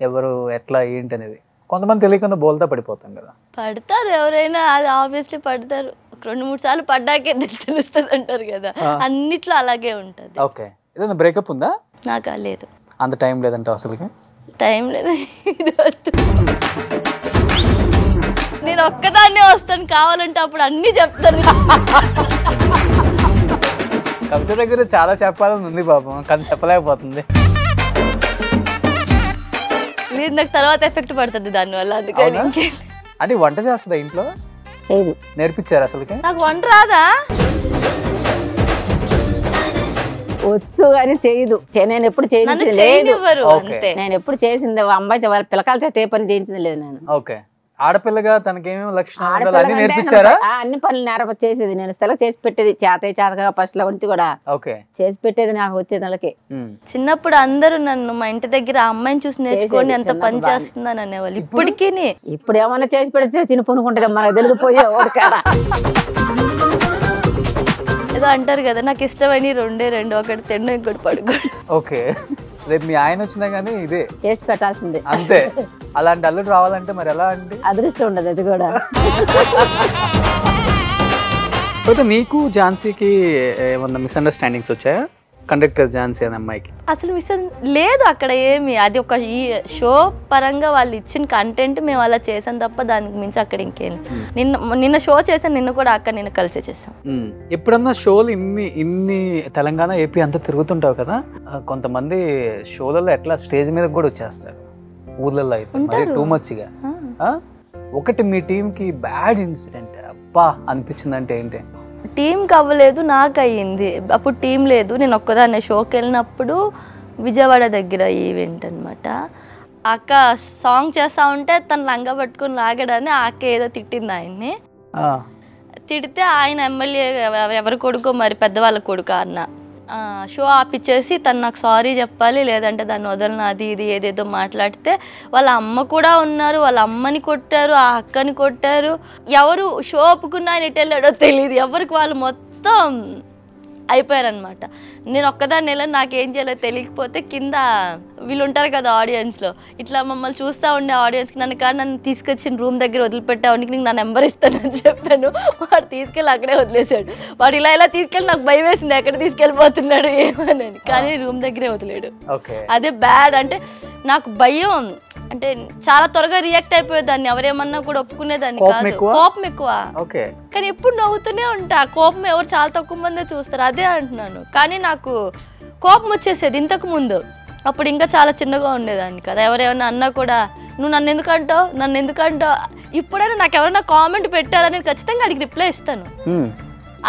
ఎవరు ఎట్లా ఏంటి అనేది. కొంతమంది తెలియకుండా బోల్తా పడిపోతాం కదా. పడతారు ఎవరైనా, అది ఆబ్వియస్లీ పడతారు, 2-3 సార్లు పడ్డాకే తెలుస్తుంది అంటారు కదా, అన్నిట్లో అలాగే ఉంటుంది. ఓకే, ఏదైనా బ్రేకప్ ఉందా? నాకు లేదు, అంత టైం లేదంటే అసలుకి టైం లేదు. నేను ఒక్కదాన్నే వస్తాను, కావాలంటే అప్పుడు అన్ని చెప్తాను. కవిత దగ్గర చాలా చెప్పాలని ఉంది పాపం, కానీ చెప్పలేకపోతుంది. లేదు, నాకు తర్వాత ఎఫెక్ట్ పడుతుంది దానివల్ల, అందుకని. అంటే వంట చేస్తుందా ఇంట్లో? నేర్పించారు అసలుకి? నాకు వంట రాదా? వచ్చు కానీ చేయదు, నేను ఎప్పుడు చేయించింది లేదు. నేను ఎప్పుడు చేసింది అమ్మాయి వాళ్ళ పిల్లకాయల చేత ఏ పని చేయించింది లేదు నేను. ఓకే, ఆడపిల్లగా తనకేమేమి లక్షణాలు అన్ని నేర్పించారా? అన్ని పనులు నేర్ప చేసేది, నేను సెలవు చేసి పెట్టేది, చేతగా ఫస్ట్ లో ఉంచి కూడా చేసి పెట్టేది నాకు వచ్చేది నెలకి. చిన్నప్పుడు అందరూ నన్ను మా ఇంటి దగ్గర అమ్మాయిని చూసి నేర్చుకోండి ఎంత పని చేస్తుందని అనేవాళ్ళు. ఇప్పటికీ ఇప్పుడు ఏమన్నా చేసి పెడితే తిని పొనుకుంటది, మనకు తెలిగిపోయే ఓడికాడ. ఏదో అంటారు కదా, నాకు ఇష్టమని 2 ఒకటి తిండం ఇంకోటి పడుకోండి. ఓకే, రేపు మీ ఆయన వచ్చినా కానీ ఇదే చేసి పెట్టాల్సిందే అంతే. అలాంటి అల్లుడు రావాలంటే మరి ఎలా అండి? అదృష్టం ఉండదు అది కూడా. అయితే నీకు ఝాన్సీకి ఏమన్నా మిస్అండర్స్టాండింగ్స్ వచ్చాయా? కండక్టర్ ఝాన్సీ అనే అమ్మాయికి అసలు లేదు అక్కడ ఏమి. అది ఒక ఈ షో పరంగా వాళ్ళు ఇచ్చిన కంటెంట్ మేము అలా చేసాం తప్ప దానికి మించి అక్కడ ఇంకేం. నిన్న షో చేసాను, నిన్న కూడా అక్కడ నిన్న కలిసే చేసాం. ఎప్పుడన్నా షోలు ఇన్ని తెలంగాణ ఏపీ అంతా తిరుగుతుంటావు కదా, కొంతమంది షోలలో ఎట్లా స్టేజ్ మీద కూడా వచ్చేస్తారు, ఊర్లలో అయితే మరి టూ మచ్గా. ఒకటి మీ టీంకి బ్యాడ్ ఇన్సిడెంట్ అబ్బా అనిపించిందంటే ఏంటి? టీంకి అవ్వలేదు, నాకు అయ్యింది. అప్పుడు టీం లేదు, నేను ఒక్కదాన్నే షోకి వెళ్ళినప్పుడు విజయవాడ దగ్గర ఈవెంట్ అనమాట. అక్క సాంగ్ చేస్తా ఉంటే తను లంగా పట్టుకుని లాగడాన్ని అక్క ఏదో తిట్టింది ఆయన్ని. తిడితే ఆయన ఎమ్మెల్యే ఎవరి కొడుకో మరి పెద్దవాళ్ళ కొడుకు అన్న షో ఆపిచ్చేసి తను నాకు సారీ చెప్పాలి లేదంటే దాన్ని వదలను అది ఇది ఏదేదో మాట్లాడితే వాళ్ళ అమ్మ కూడా ఉన్నారు, వాళ్ళ అమ్మని కొట్టారు, ఆ అక్కని కొట్టారు. ఎవరు షో ఒప్పుకున్నా ఆయన ఎటు వెళ్ళాడో తెలియదు, ఎవరికి వాళ్ళు మొత్తం అయిపోయారనమాట. నేను ఒక్కదాన్ని వెళ్ళాను, నాకేం చేయాలో తెలియకపోతే కింద వీళ్ళు ఉంటారు కదా ఆడియన్స్లో, ఇట్లా మమ్మల్ని చూస్తూ ఉండే ఆడియన్స్కి నన్ను తీసుకొచ్చిన రూమ్ దగ్గర వదిలిపెట్టావనికి నీకు నా నెంబర్ ఇస్తానని చెప్పాను. వాడు తీసుకెళ్ళి అక్కడే వదిలేశాడు. వాడు ఇలా తీసుకెళ్ళి నాకు భయం వేసింది, ఎక్కడ తీసుకెళ్ళిపోతున్నాడు ఏమని, కానీ రూమ్ దగ్గరే వదిలేడు. అదే బ్యాడ్. అంటే నాకు భయం, అంటే చాలా త్వరగా రియాక్ట్ అయిపోయేదాన్ని, ఎవరేమన్నా కూడా ఒప్పుకునేదాన్ని కాదు. కోపం ఎక్కువ, కానీ ఎప్పుడు నవ్వుతూనే ఉంటా. కోపం ఎవరు చాలా తక్కువ మందే చూస్తారు, అదే అంటున్నాను. కానీ నాకు కోపం వచ్చేసేది ఇంతకు ముందు, అప్పుడు ఇంకా చాలా చిన్నగా ఉండేదాన్ని కదా. ఎవరేమన్నా అన్నా కూడా నువ్వు నన్ను ఎందుకంటావు. ఇప్పుడైనా నాకు ఎవరైనా కామెంట్ పెట్టారని ఖచ్చితంగా అడిగి రిప్లై ఇస్తాను.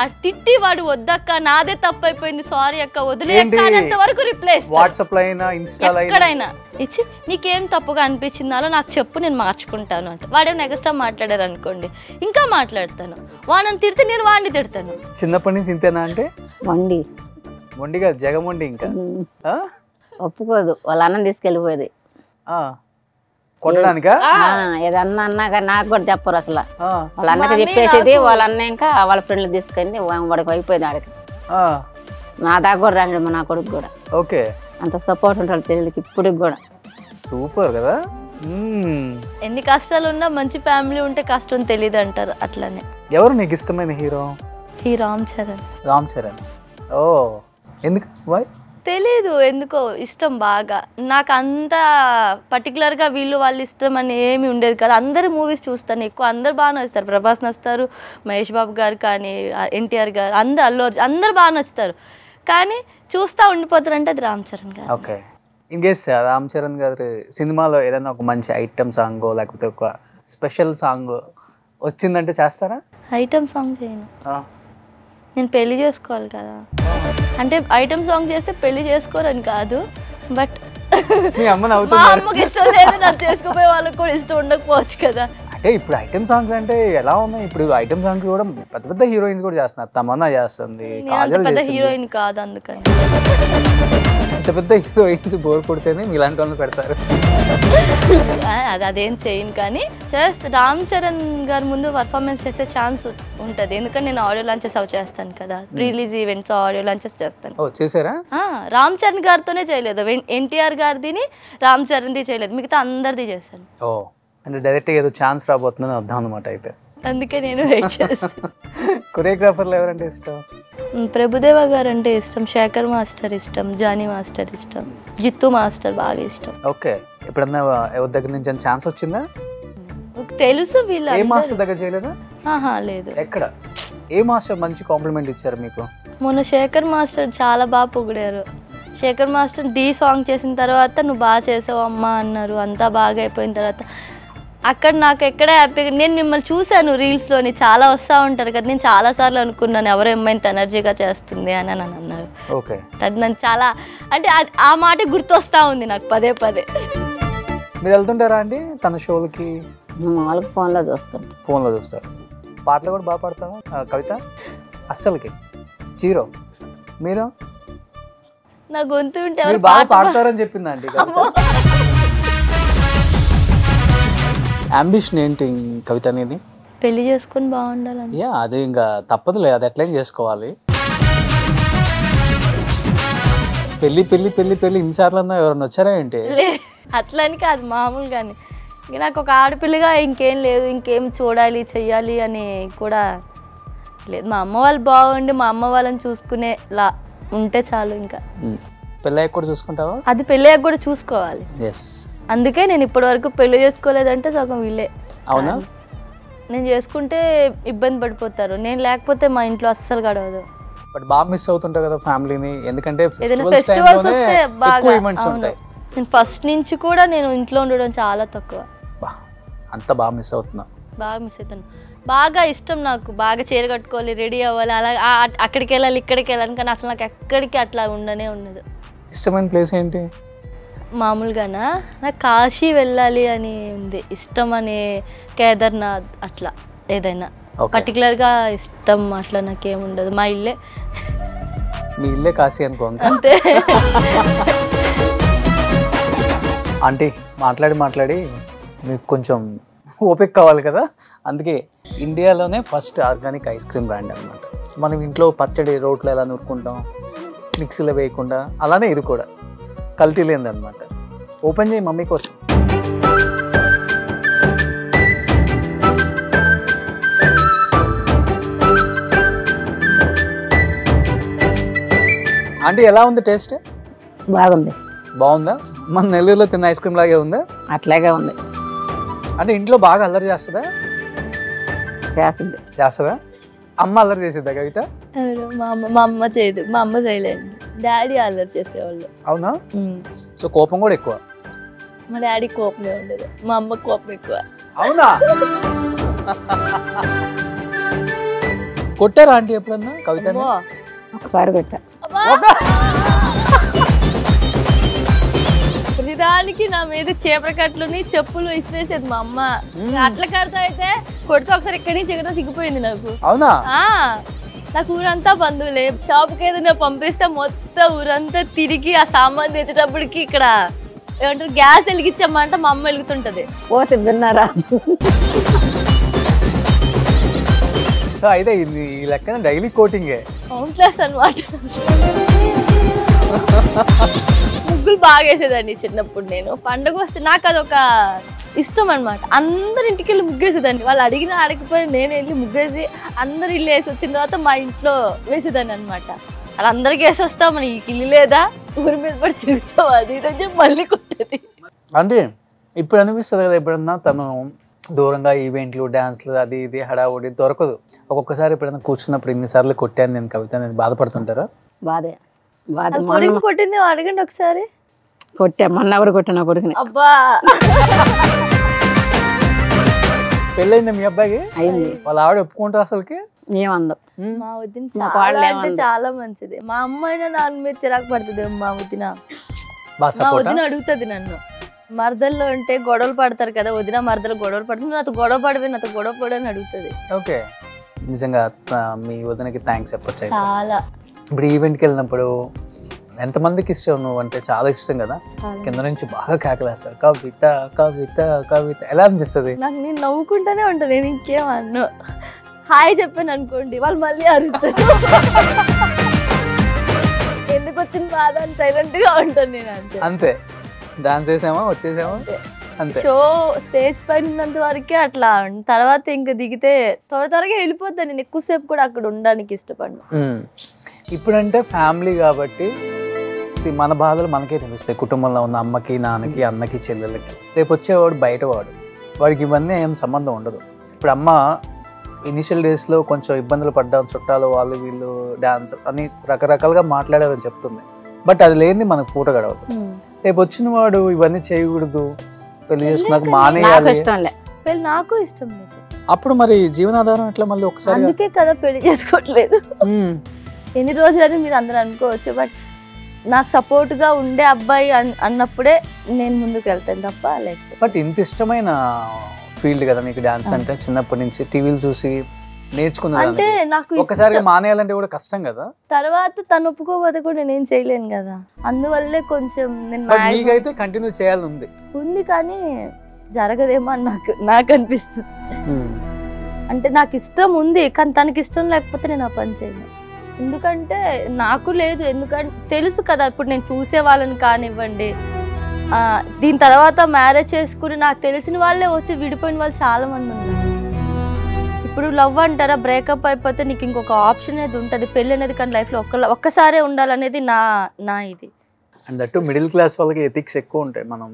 ఆ తిట్టి వాడు వద్దక్క నాదే తప్పు అయిపోయింది సారీ అక్క వదిలేక్క అనేంత వరకు రిప్లై ఇస్తాను. ఎక్కడైనా ఇచ్చి నీకేం తప్పుగా అనిపించిందాలో నాకు చెప్పు, నేను మార్చుకుంటాను అంటే. వాడేమో ఎక్స్ట్రా మాట్లాడారు అనుకోండి, ఇంకా మాట్లాడతాను. వాడిని తిడితే నేను వాడిని తిడతాను. చిన్నప్పటి నుంచి ఇంతేనా? అంటే మొండిగా జగమొండి ఇంకా ఒప్పుకోదు. వాళ్ళ అన్నం తీసుకెళ్ళిపోయేది కొట్టడానికా? ఏదన్నా అన్నాక నాకు కూడా చెప్పరు అసలు. వాళ్ళ అన్నకి చెప్పేసేది, వాళ్ళ అన్న ఇంకా వాళ్ళ ఫ్రెండ్లు తీసుకెళ్ళి వాడికి అయిపోయింది. ఆడికి నా దాకా కూడా రాండి నా కొడుకు కూడా. ఓకే, అంత సపోర్ట్ ఉంటాడు చెల్లెలకి ఇప్పటికి కూడా. సూపర్ కదా. ఎన్ని కష్టాలు ఉన్నా మంచి ఫ్యామిలీ ఉంటే కష్టం తెలియదు అంటారు. అట్లానే. ఎవరు నీకు ఇష్టమైన హీరో? రామ్ చరణ్. రామ్ చరణ్. ఓ, ఎందుకు? వై తెలీదు, ఎందుకో ఇష్టం బాగా. నాకు అంత పర్టికులర్గా వీళ్ళు వాళ్ళు ఇష్టం అని ఏమి ఉండేది కదా. అందరు మూవీస్ చూస్తాను ఎక్కువ, అందరు బాగా నచ్చుతారు. ప్రభాస్ నచ్చుతారు, మహేష్ బాబు గారు కానీ, ఎన్టీఆర్ గారు, అందరు బాగా నచ్చుతారు. కానీ చూస్తూ ఉండిపోతారంటే అది రామ్ చరణ్ గారు. ఓకే. ఇన్కేస్ రామ్ చరణ్ గారి సినిమాలో ఏదైనా ఒక మంచి ఐటమ్ సాంగ్ లేకపోతే ఒక స్పెషల్ సాంగ్ వచ్చిందంటే చేస్తారా? ఐటమ్ సాంగ్ చేయను, నేను పెళ్లి చేసుకోవాలి కదా. అంటే ఐటమ్ సాంగ్ చేస్తే పెళ్లి చేసుకోరని కాదు, బట్ మా అమ్మకి ఇష్టం లేదు, నాకు చేసుకోపోయే వాళ్ళకి కూడా ఇష్టం ఉండకపోవచ్చు కదా. అంటే ఇప్పుడు ఐటమ్ సాంగ్స్ అంటే ఎలా ఉన్నాయి? ఇప్పుడు ఐటమ్ సాంగ్స్ కూడా పెద్ద పెద్ద హీరోయిన్స్ కూడా చేస్తున్నారు. తమన్నా చేస్తుంది, కాజల్ పెద్ద హీరోయిన్ కాదు, అందుకని పెద్ద పెద్ద హీరోయిన్స్ బోర్ కొడితేనే ఇలాంటి వాళ్ళు పెడతారు. అదేం చేయను, కానీ చేస్తే రామ్ చరణ్ గారి ముందు పర్ఫార్మెన్స్ చేసే ఛాన్స్ ఉంటుంది. ఎందుకంటే నేను ఆడియో లాంచెస్ అవి చేస్తాను కదా, pre release events audio launches చేస్తాను. చేశారా? రామ్ చరణ్ గారితోనే చేయలేదు, ఎన్టీఆర్ గారిది రామ్ చరణ్ది చేయలేదు, మిగతా అందరిది చేశాను. అంటే డైరెక్ట్గా ఏదో ఛాన్స్ రాబోతుందని అర్థం అనమాట. అయితే అందుకే నేను వెయిట్ చేస్తాను. కొరియోగ్రాఫర్లు ఎవరంటే ఇష్టం? ప్రభుదేవ గారు అంటే ఇష్టం, శేఖర్ మాస్టర్ ఇష్టం, జానీ మాస్టర్ ఇష్టం, జిత్తు మాస్టర్ బాగా ఇష్టం. ఓకే. ఎప్పుడన్నా ఎవరి దగ్గర నుంచి ఛాన్స్ వచ్చిందా? తెలుసు. వీళ్ళు ఏ మాస్టర్ దగ్గర చేయలేదా? లేదు. ఎక్కడ? ఏ మాస్టర్ మంచి కాంప్లిమెంట్ ఇచ్చారు మీకు? మొన్న శేఖర్ మాస్టర్ చాలా బాగా పొగిడారు. శేఖర్ మాస్టర్ డి సాంగ్ చేసిన తర్వాత నువ్వు బాగా చేసావు అమ్మా అన్నారు. అంతా బాగా అయిపోయిన తర్వాత అక్కడ నాకు ఎక్కడే హ్యాపీగా, నేను మిమ్మల్ని చూశాను రీల్స్లోని, చాలా వస్తూ ఉంటారు కదా, నేను చాలాసార్లు అనుకున్నాను ఎవరో అమ్మాయింత ఎనర్జీగా చేస్తుంది అని అన్నారు. ఓకే. అది నన్ను చాలా, అంటే ఆ మాట గుర్తొస్తూ ఉంది నాకు పదే పదే. మీరు వెళ్తుంటారా అండి తన షోలకి? వాళ్ళకి ఫోన్లో చూస్తారు. పాటలు కూడా బాగా పాడతావా కవిత? అస్సలకి జీరో. మీరు? నా గొంతు ఉంటే బాగా పాడతారని చెప్పిందండి. అంబిషన్ ఏంటి కవిత అనేది? పెళ్లి చేసుకుని బాగుండాలని. అది ఇంకా తప్పదులే, అది ఎట్లయినా చేసుకోవాలి. పెళ్లి పెళ్లి పెళ్లి పెళ్లి ఇన్నిసార్లు అన్నా ఎవరన్నా వచ్చారా ఏంటి? అట్లని కాదు, మామూలుగానే. నాకు ఒక ఆడపిల్లగా ఇంకేం లేదు, ఇంకేం చూడాలి చెయ్యాలి అని కూడా లేదు. మా అమ్మ వాళ్ళు బాగుండి మా అమ్మ వాళ్ళని చూసుకునేలా ఉంటే చాలు. ఇంకా పెళ్ళయ్యాక కూడా చూసుకుంటావా? అది పెళ్ళయ్యాక కూడా చూసుకోవాలి. అందుకే నేను ఇప్పటి వరకు పెళ్లి చేసుకోలేదంటే సగం వీళ్ళే. అవునా? నేను చేసుకుంటే ఇబ్బంది పడిపోతారు, నేను లేకపోతే మా ఇంట్లో అస్సలు గడవదు. బట్ బాగా మిస్ అవుతుంటావు కదా ఫ్యామిలీని, ఎందుకంటే ఏదైనా ఫెస్టివల్స్ వస్తే బాగా. నేను ఫస్ట్ నుంచి కూడా నేను ఇంట్లో ఉండడం చాలా తక్కువ. అంత బాగా మిస్ అవుతున్నా? బాగా మిస్ అవుతాను. బాగా ఇష్టం నాకు, బాగా చీర కట్టుకోవాలి, రెడీ అవ్వాలి, అలా అక్కడికి వెళ్ళాలి ఇక్కడికి వెళ్ళాలి, కానీ అసలు నాకు ఎక్కడికి అట్లా ఉండనే ఉండదు. ఇష్టమైన ప్లేస్ ఏంటి? మామూలుగానా నాకు కాశీ వెళ్ళాలి అని ఉంది ఇష్టం, అని కేదార్నాథ్ అట్లా ఏదైనా పర్టికులర్గా ఇష్టం అట్లా నాకేముండదు. మా ఇల్లే. మీ ఇల్లే కాశీ అనుకో అంతే. ఆంటీ మాట్లాడి మీకు కొంచెం ఓపిక కావాలి కదా, అందుకే ఇండియాలోనే first organic ice cream brand అనమాట మనం ఇంట్లో పచ్చడి రోట్లో ఎలా నూరుకుంటాం, మిక్సీలో వేయకుండా అలానే ఇది కూడా కల్తీ లేనిది అనమాట. ఓపెన్ చేయి మమ్మీ కోసం. అంటే ఎలా ఉంది టేస్ట్? బాగుంది. బాగుందా? మన నెల్లూరులో తిన్న ఐస్ క్రీమ్ లాగే ఉందా? అట్లాగే ఉంది. అంటే ఇంట్లో బాగా అల్లరి చేస్తుందా? చేస్తుందా? అమ్మ అల్లరి చేసిద్దా కవిత? మా అమ్మ చేయదు, మా అమ్మ చేయలేదు, డాడీ అల్లరి చేసేవాళ్ళు. అవునా? సో కోపం కూడా ఎక్కువ? మా డాడీ కోపమే ఉండదు, మా అమ్మ కోపం ఎక్కువ. అవునా? కొట్టారా ఆంటీ ఎప్పుడన్నా కవిత? ఒకసారి కొట్టా. ప్రతిదానికి నా మీద చేపరకట్లుని చెప్పులు ఇసిరేసేది మా అమ్మ. అట్ల కడతా అయితే కొడితే ఒకసారి ఇక్కడి నుంచి ఎక్కడ సిగ్గిపోయింది నాకు. అవునా? నాకు ఊరంతా బంధువులే. షాప్కి ఏదైనా పంపిస్తే మొత్తం ఊరంతా తిరిగి ఆ సామాన్ తెచ్చేటప్పటికి ఇక్కడ ఏమంటారు గ్యాస్ వెలిగించమంటే మా అమ్మ వెలుగుతుంటది. పోతే విన్నారా? సో అయితే ఇది ఈ లెక్కన డైలీ కోటింగే కౌంట్లెస్ అనమాట. ముగ్గులు బాగా వేసేదాన్ని చిన్నప్పుడు. నేను పండుగ వస్తే నాకు అదొక ఇష్టం అనమాట. అందరి ఇంటికి వెళ్ళి ముగ్గేసేదాన్ని. వాళ్ళు అడిగినా అడగకపోయినా నేను వెళ్ళి ముగ్గేసి అందరు ఇల్లు వేసి వచ్చిన తర్వాత మా ఇంట్లో వేసేదాన్ని అనమాట. అలా అందరికి వేసి వస్తావు, మన ఈ ఇల్లు లేదా ఊరి మీద పడి తిరుగుతావు, అది ఇది మళ్ళీ కొట్టేది. అంటే ఇప్పుడు అనిపిస్తుంది కదా, ఎప్పుడన్నా తను దూరంగా ఈవెంట్లు డాన్స్లు అది ఇది హడావుడి దొరకదు. ఒక్కొక్కసారి ఎప్పుడైనా కూర్చున్నప్పుడు ఇన్నిసార్లు కొట్టాను నేను కవిత, నేను బాధపడుతుంటారా? బాధే. కొట్టింది అడగండి ఒకసారి. కొట్టా, మొన్న కూడా కొట్టిన కొడుకుని. అబ్బా, పెళ్ళైంది మీ అబ్బాయికి? అయింది. వాళ్ళ ఆవిడ ఒప్పుకుంటారు అసలుకి? ఏమందో. మా వదిన చాలా అంటే చాలా మంచిది. మా అమ్మ అయినా నాన్న మీద చిరాకు పడుతుంది. మా వదిన అడుగుతుంది నన్ను, మరదల్లో అంటే గొడవలు పడతారు కదా, వదిన మరదలు గొడవలు పడుతుంది, నాతో గొడవ పడవే, నాతో గొడవ పడని అడుగుతుంది. ఓకే, నిజంగా మీ వదినకి థ్యాంక్స్ చెప్పొచ్చు. చాలా. ఇప్పుడు ఈవెంట్కి వెళ్ళినప్పుడు ఎంతమందికి ఇష్టం నువ్వు అంటే? చాలా ఇష్టం కదా, కింద నుంచి బాగా కేకలేస్తారు కవిత కవిత కవిత, ఎలా అనిపిస్తుంది? నాకు నేను నవ్వుకుంటానే ఉంటాను, నేను ఇంకేం అన్ను. హాయ్ చెప్పాను అనుకోండి, వాళ్ళు మళ్ళీ అరుస్తారు. ఎందుకు వచ్చింది బాధ అని సైలెంట్ గా ఉంటాను నేను. అంతే అంతే, డాన్స్ చేసామా వచ్చేసామా అంతే. షో స్టేజ్ పైన ఉన్నంత వరకే అట్లా, తర్వాత ఇంకా దిగితే త్వరగా వెళ్ళిపోతాను. నేను ఎక్కువసేపు కూడా అక్కడ ఉండడానికి ఇష్టపడను. ఇప్పుడంటే ఫ్యామిలీ కాబట్టి మన బాధలు మనకే తెలుస్తాయి. కుటుంబంలో ఉన్న అమ్మకి నాన్నకి అన్నకి చెల్లెలకి. రేపు వచ్చేవాడు బయటవాడు, వాడికి ఇవన్నీ ఏం సంబంధం ఉండదు. ఇప్పుడు అమ్మ ఇనిషియల్ డేస్లో కొంచెం ఇబ్బందులు పడ్డాం, చుట్టాలు వాళ్ళు వీళ్ళు డాన్స్ అని రకరకాలుగా మాట్లాడారని చెప్తుంది. బట్ అది లేనిది మనకు పూట గడవదు. రేపు వచ్చిన వాడు ఇవన్నీ చేయకూడదు, పెళ్లి చేసుకున్నాక మానేయాలి, నాకు ఇష్టం లేదు. అప్పుడు మరి జీవనాధారం ఎట్లా మళ్ళీ ఒకసారి? అందుకే కదా పెళ్లి చేసుకోవట్లేదు. ఎన్ని రోజులని మీరు అందరూ అనుకోవచ్చు, బట్ నాకు సపోర్ట్ గా ఉండే అబ్బాయి అన్నప్పుడే నేను ముందుకు వెళ్తాను తప్ప లేకపోతే. బట్ ఇంత ఇష్టమైన ఫీల్డ్ కదా నీకు డాన్స్ అంటే, చిన్నప్పటి నుంచి టీవీలు చూసి నేర్చుకున్నా. అంటే నాకు ఒకసారి మానేయాలంటే కూడా కష్టం కదా. తర్వాత తను ఒప్పుకోకపోతే కూడా నేనేం చేయలేను కదా, అందువల్లే కొంచెం నేను నీకైతే కంటిన్యూ చేయాలని ఉంది కానీ జరగదేమో అని నాకు అనిపిస్తుంది. అంటే నాకు ఇష్టం ఉంది కానీ తనకి ఇష్టం లేకపోతే నేను ఆ పని చేయను. ఎందుకంటే నాకు లేదు, ఎందుకంటే తెలుసు కదా, ఇప్పుడు నేను చూసే వాళ్ళని కానివ్వండి, దీని తర్వాత మ్యారేజ్ చేసుకుని నాకు తెలిసిన వాళ్ళే వచ్చి విడిపోయిన వాళ్ళు చాలా మంది ఉన్నారు. ఇప్పుడు లవ్ అంటారా, బ్రేకప్ అయిపోతే నీకు ఇంకొక ఆప్షన్ అనేది ఉంటుంది, పెళ్ళి అనేది కానీ లైఫ్లో ఒక్కసారే ఉండాలనేది నా ఇది. అండ్ దట్టు మిడిల్ క్లాస్ వాళ్ళకి ఎథిక్స్ ఎక్కువ ఉంటాయి. మనం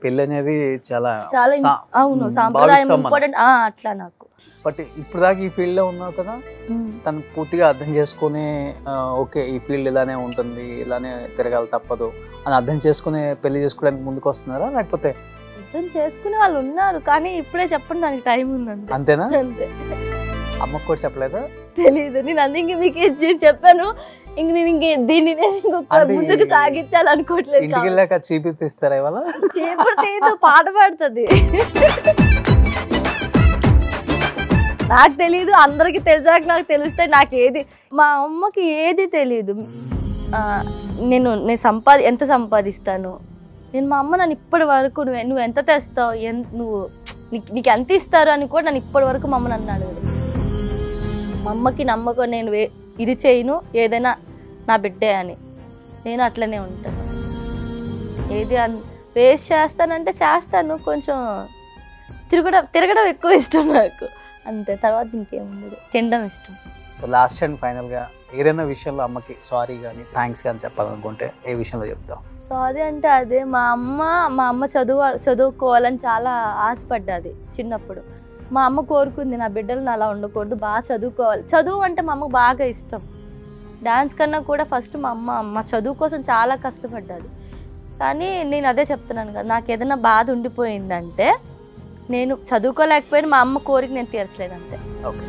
పెళ్ళి అనేది చాలా అవును సాంప్రదాయం ఇంపార్టెంట్ అట్లా నాకు. బట్ ఇప్పుడు దాకా ఈ ఫీల్డ్ లో ఉన్నావు కదా, తను పూర్తిగా అర్థం చేసుకుని ఓకే ఈ ఫీల్డ్ ఇలానే ఉంటుంది, ఇలానే తిరగాలి తప్పదు అని అర్థం చేసుకుని పెళ్లి చేసుకోవడానికి ముందుకు వస్తున్నారా, లేకపోతే? అర్థం చేసుకునే వాళ్ళు ఉన్నారు కానీ ఇప్పుడే చెప్పండి, దానికి టైం ఉందండి. అంతేనా? అంతే. అమ్మకు కూడా చెప్పలేదా? తెలీదు. నేను అందుకే మీకు చెప్పాను, ఇంక నేను దీన్ని ముందుకు సాగించాలనుకోవట్లేదు. ఇంటికి వెళ్ళాక చీపి తీస్తారా ఇవాళ? చీపురు పాట పాడుతుంది. నాకు తెలీదు, అందరికి తెలిసాక నాకు తెలుస్తాయి. నాకు ఏది, మా అమ్మకి ఏది తెలీదు. నేను ఎంత సంపాదిస్తాను, నేను మా అమ్మ నన్ను ఇప్పటి వరకు నువ్వు ఎంత తెస్తావు, నీకు ఎంత ఇస్తారు అని కూడా నన్ను ఇప్పటి వరకు మా అమ్మ నన్ను అడగదు. మా అమ్మకి నమ్మకం నేను ఇది చేయను, ఏదైనా నా బిడ్డే అని. నేను అట్లనే ఉంటాను. ఏది వేస్ట్ చేస్తానంటే చేస్తాను, కొంచెం తిరగడం ఎక్కువ ఇష్టం నాకు, అంతే. తర్వాత ఇంకేముండదు, తినడం ఇష్టం. సో లాస్ట్ అండ్ ఫైనల్గా ఏదైనా విషయంలో అమ్మకి సారీ కానీ థ్యాంక్స్ కానీ చెప్పాలనుకుంటే ఏ విషయంలో చెప్తావు? సారీ అంటే అదే, మా అమ్మ చదువుకోవాలని చాలా ఆశపడ్డది చిన్నప్పుడు. మా అమ్మ కోరుకుంది నా బిడ్డలను అలా ఉండకూడదు, బాగా చదువుకోవాలి. చదువు అంటే మా అమ్మకు బాగా ఇష్టం. డాన్స్ కన్నా కూడా ఫస్ట్ మా చదువు కోసం చాలా కష్టపడ్డది. కానీ నేను అదే చెప్తున్నాను కదా, నాకు ఏదైనా బాధ ఉండిపోయిందంటే నేను చదువుకోలేకపోయినా మా అమ్మ కోరిక నేను తీర్చలేదంతే. ఓకే,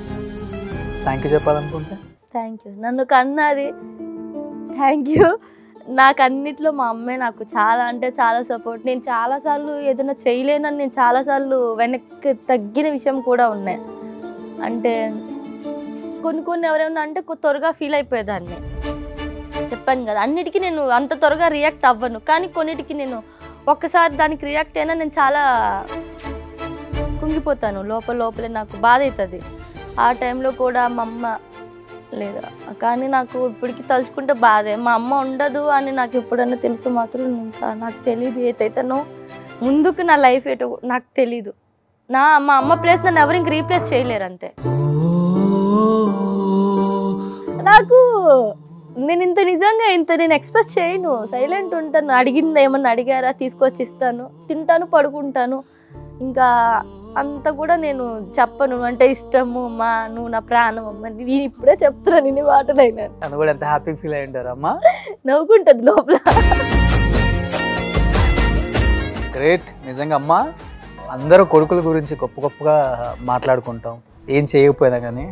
థ్యాంక్ యూ చెప్పాలనుకుంటే? థ్యాంక్ యూ, నన్ను కన్నది. Thank you. నాకు అన్నిట్లో మా అమ్మే నాకు చాలా అంటే చాలా సపోర్ట్. నేను చాలాసార్లు ఏదైనా చేయలేనని నేను చాలాసార్లు వెనక్కి తగ్గిన విషయం కూడా ఉన్నాయి. అంటే కొన్ని ఎవరైనా అంటే త్వరగా ఫీల్ అయిపోయేదాన్ని. చెప్పాను కదా, అన్నిటికీ నేను అంత త్వరగా రియాక్ట్ అవ్వను. కానీ కొన్నిటికి నేను ఒక్కసారి దానికి రియాక్ట్ అయినా నేను చాలా కుంగిపోతాను, లోపలే నాకు బాధ అవుతుంది. ఆ టైంలో కూడా మా అమ్మ లేదా, కానీ నాకు ఇప్పటికి తలుచుకుంటే బాధే. మా అమ్మ ఉండదు అని నాకు ఎప్పుడన్నా తెలుసు మాత్రం నాకు తెలియదు. ఏదైతేనో ముందుకు నా లైఫ్ ఏటో నాకు తెలీదు. మా అమ్మ ప్లేస్ నన్ను ఎవరు ఇంక రీప్లేస్ చేయలేరు, అంతే. నాకు నేను నిజంగా నేను ఎక్స్ప్రెస్ చేయను, సైలెంట్ ఉంటాను. అడిగింది ఏమన్నా అడిగారా తీసుకొచ్చి ఇస్తాను, తింటాను, పడుకుంటాను. ఇంకా అంత కూడా నేను చెప్పను. అంటే ఇష్టము మా, నువ్వు నా ప్రాణం అమ్మ, నేను ఇప్పుడే చెప్తున్నాను ఇన్ని మాటలైనా. తను కూడా ఎంత హ్యాపీ ఫీల్ అయి ఉంటారు అమ్మా, నవ్వుకుంటుంది లోపల. గ్రేట్. నిజంగా అమ్మా, అందరూ కొడుకుల గురించి గొప్పగా మాట్లాడుకుంటాం, ఏం చేయకపోయినా కానీ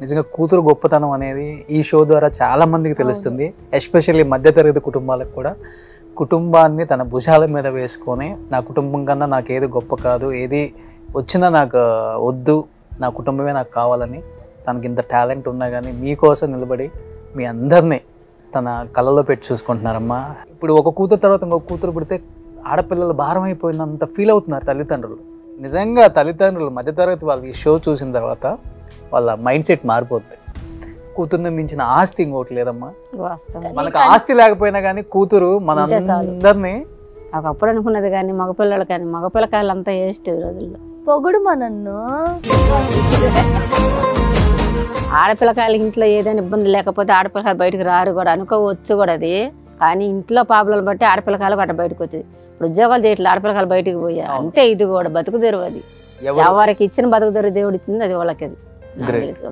నిజంగా కూతురు గొప్పతనం అనేది ఈ షో ద్వారా చాలా మందికి తెలుస్తుంది. ఎస్పెషల్లీ మధ్యతరగతి కుటుంబాలకు కూడా కుటుంబాన్ని తన భుజాల మీద వేసుకొని, నా కుటుంబం కన్నా నాకు ఏది గొప్ప కాదు, ఏది వచ్చినా నాకు వద్దు, నా కుటుంబమే నాకు కావాలని తనకి ఇంత టాలెంట్ ఉన్నా కానీ మీకోసం నిలబడి మీ అందరినీ తన కళ్ళలో పెట్టి చూసుకుంటున్నారమ్మా. ఇప్పుడు ఒక కూతురు తర్వాత ఇంకొక కూతురు పుడితే ఆడపిల్లలు భారం అయిపోయినంత ఫీల్ అవుతున్నారు తల్లిదండ్రులు. నిజంగా తల్లిదండ్రులు మధ్యతరగతి వాళ్ళు ఈ షో చూసిన తర్వాత వాళ్ళ మైండ్ సెట్ మారిపోతుంది. కూతుర్ని మించిన ఆస్తి ఇంకోటి లేదమ్మా. మనకు ఆస్తి లేకపోయినా కానీ కూతురు మన అందరినీ, ఒకప్పుడు అనుకున్నది కానీ మగపిల్లలు కానీ మగపిల్లకాయలు అంతా వేస్ట్ ఈ రోజుల్లో. పొగుడు మా నన్ను. ఆడపిల్లకాయలు ఇంట్లో ఏదైనా ఇబ్బంది లేకపోతే ఆడపిల్లకాయలు బయటకు రారు కూడా అనుకోవచ్చు కూడా అది. కానీ ఇంట్లో ప్రాబ్లం బట్టి ఆడపిల్లకాయలు గట్ట బయటకు వచ్చేది. ఇప్పుడు ఉద్యోగాలు చేయట్లేదు, ఆడపిల్లకాయలు బయటకు పోయా అంటే ఇది కూడా బతుకు తెరువు. అది ఎవరికి ఇచ్చిన బతుకు తెరువు దేవుడు ఇచ్చింది, అది వాళ్ళకి. అది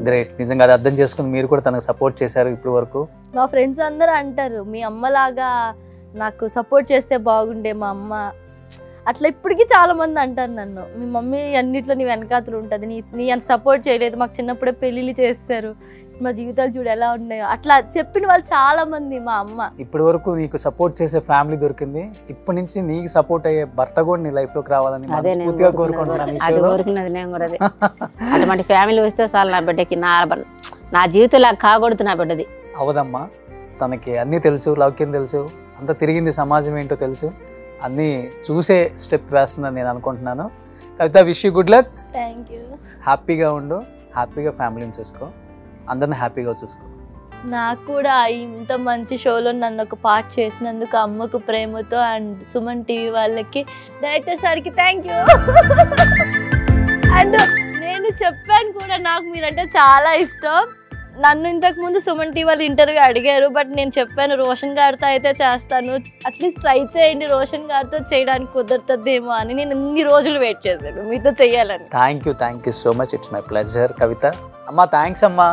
గ్రేట్. నిజంగా అది అర్థం చేసుకుని మీరు కూడా తనకు సపోర్ట్ చేశారు ఇప్పటి వరకు. మా ఫ్రెండ్స్ అందరూ అంటారు, మీ అమ్మలాగా నాకు సపోర్ట్ చేస్తే బాగుండే మా అమ్మ. అట్లా ఇప్పటికీ చాలా మంది అంటారు నన్ను, మీ మమ్మీ అన్నిట్లో నీ వెనకాతలు ఉంటుంది, నీ అంత సపోర్ట్ చేయలేదు, మాకు చిన్నప్పుడే పెళ్ళిళ్ళు చేస్తారు, మా జీవితాలు చూడు ఎలా ఉన్నాయో, అట్లా చెప్పిన వాళ్ళు చాలా మంది. మా అమ్మ ఇప్పటి వరకు నీకు సపోర్ట్ చేసే ఫ్యామిలీ దొరికింది, ఇప్పటి నుంచి నీకు సపోర్ట్ అయ్యే భర్త కూడా నీ లైఫ్ లోకి రావాలని మనస్ఫూర్తిగా కోరుకుంటున్నాను. అది కోరుకున్నది నేను కూడా. అదే అటువంటి ఫ్యామిలీ వస్తే చాలు నా బిడ్డకి, నా జీవితంలో కాకూడదు నా బిడ్డది. అవదమ్మా, తనకి అన్నీ తెలుసు, లౌక్యం తెలుసు, అంతా తిరిగింది సమాజం ఏంటో తెలుసు, అన్నీ చూసే స్టెప్ వేస్తుందని నేను అనుకుంటున్నాను. Kavitha, wish you good luck. Thank you. హ్యాపీగా ఉండు, హ్యాపీగా ఫ్యామిలీని చూసుకో, అందరిని హ్యాపీగా చూసుకో. నాకు కూడా ఇంత మంచి షోలో నన్ను ఒక పార్ట్ చేసినందుకు అమ్మకు ప్రేమతో అండ్ సుమన్ టీవీ వాళ్ళకి, డైరెక్టర్ సార్కి థ్యాంక్ యూ. అండ్ నేను చెప్పాను కూడా, నాకు మీరంటే చాలా ఇష్టం. నన్ను ఇంతకుముందు సుమన్ టీవీ వాళ్ళు ఇంటర్వ్యూ అడిగారు, బట్ నేను చెప్పాను రోషన్ గారితో అయితే చేస్తాను, అట్లీస్ట్ ట్రై చేయండి, రోషన్ గారితో చేయడానికి కుదరతుందేమో అని. నేను ఇన్ని రోజులు వెయిట్ చేశాను మీతో చెయ్యాలని. Thank you so much. It's my pleasure. Kavitha అమ్మా, థ్యాంక్స్ అమ్మా.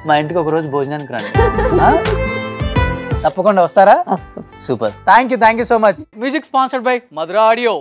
మా ఇంటికి ఒక రోజు భోజనానికి రండి, తప్పకుండా వస్తారా? Super. Thank you so much. Music sponsored by Madhura audio.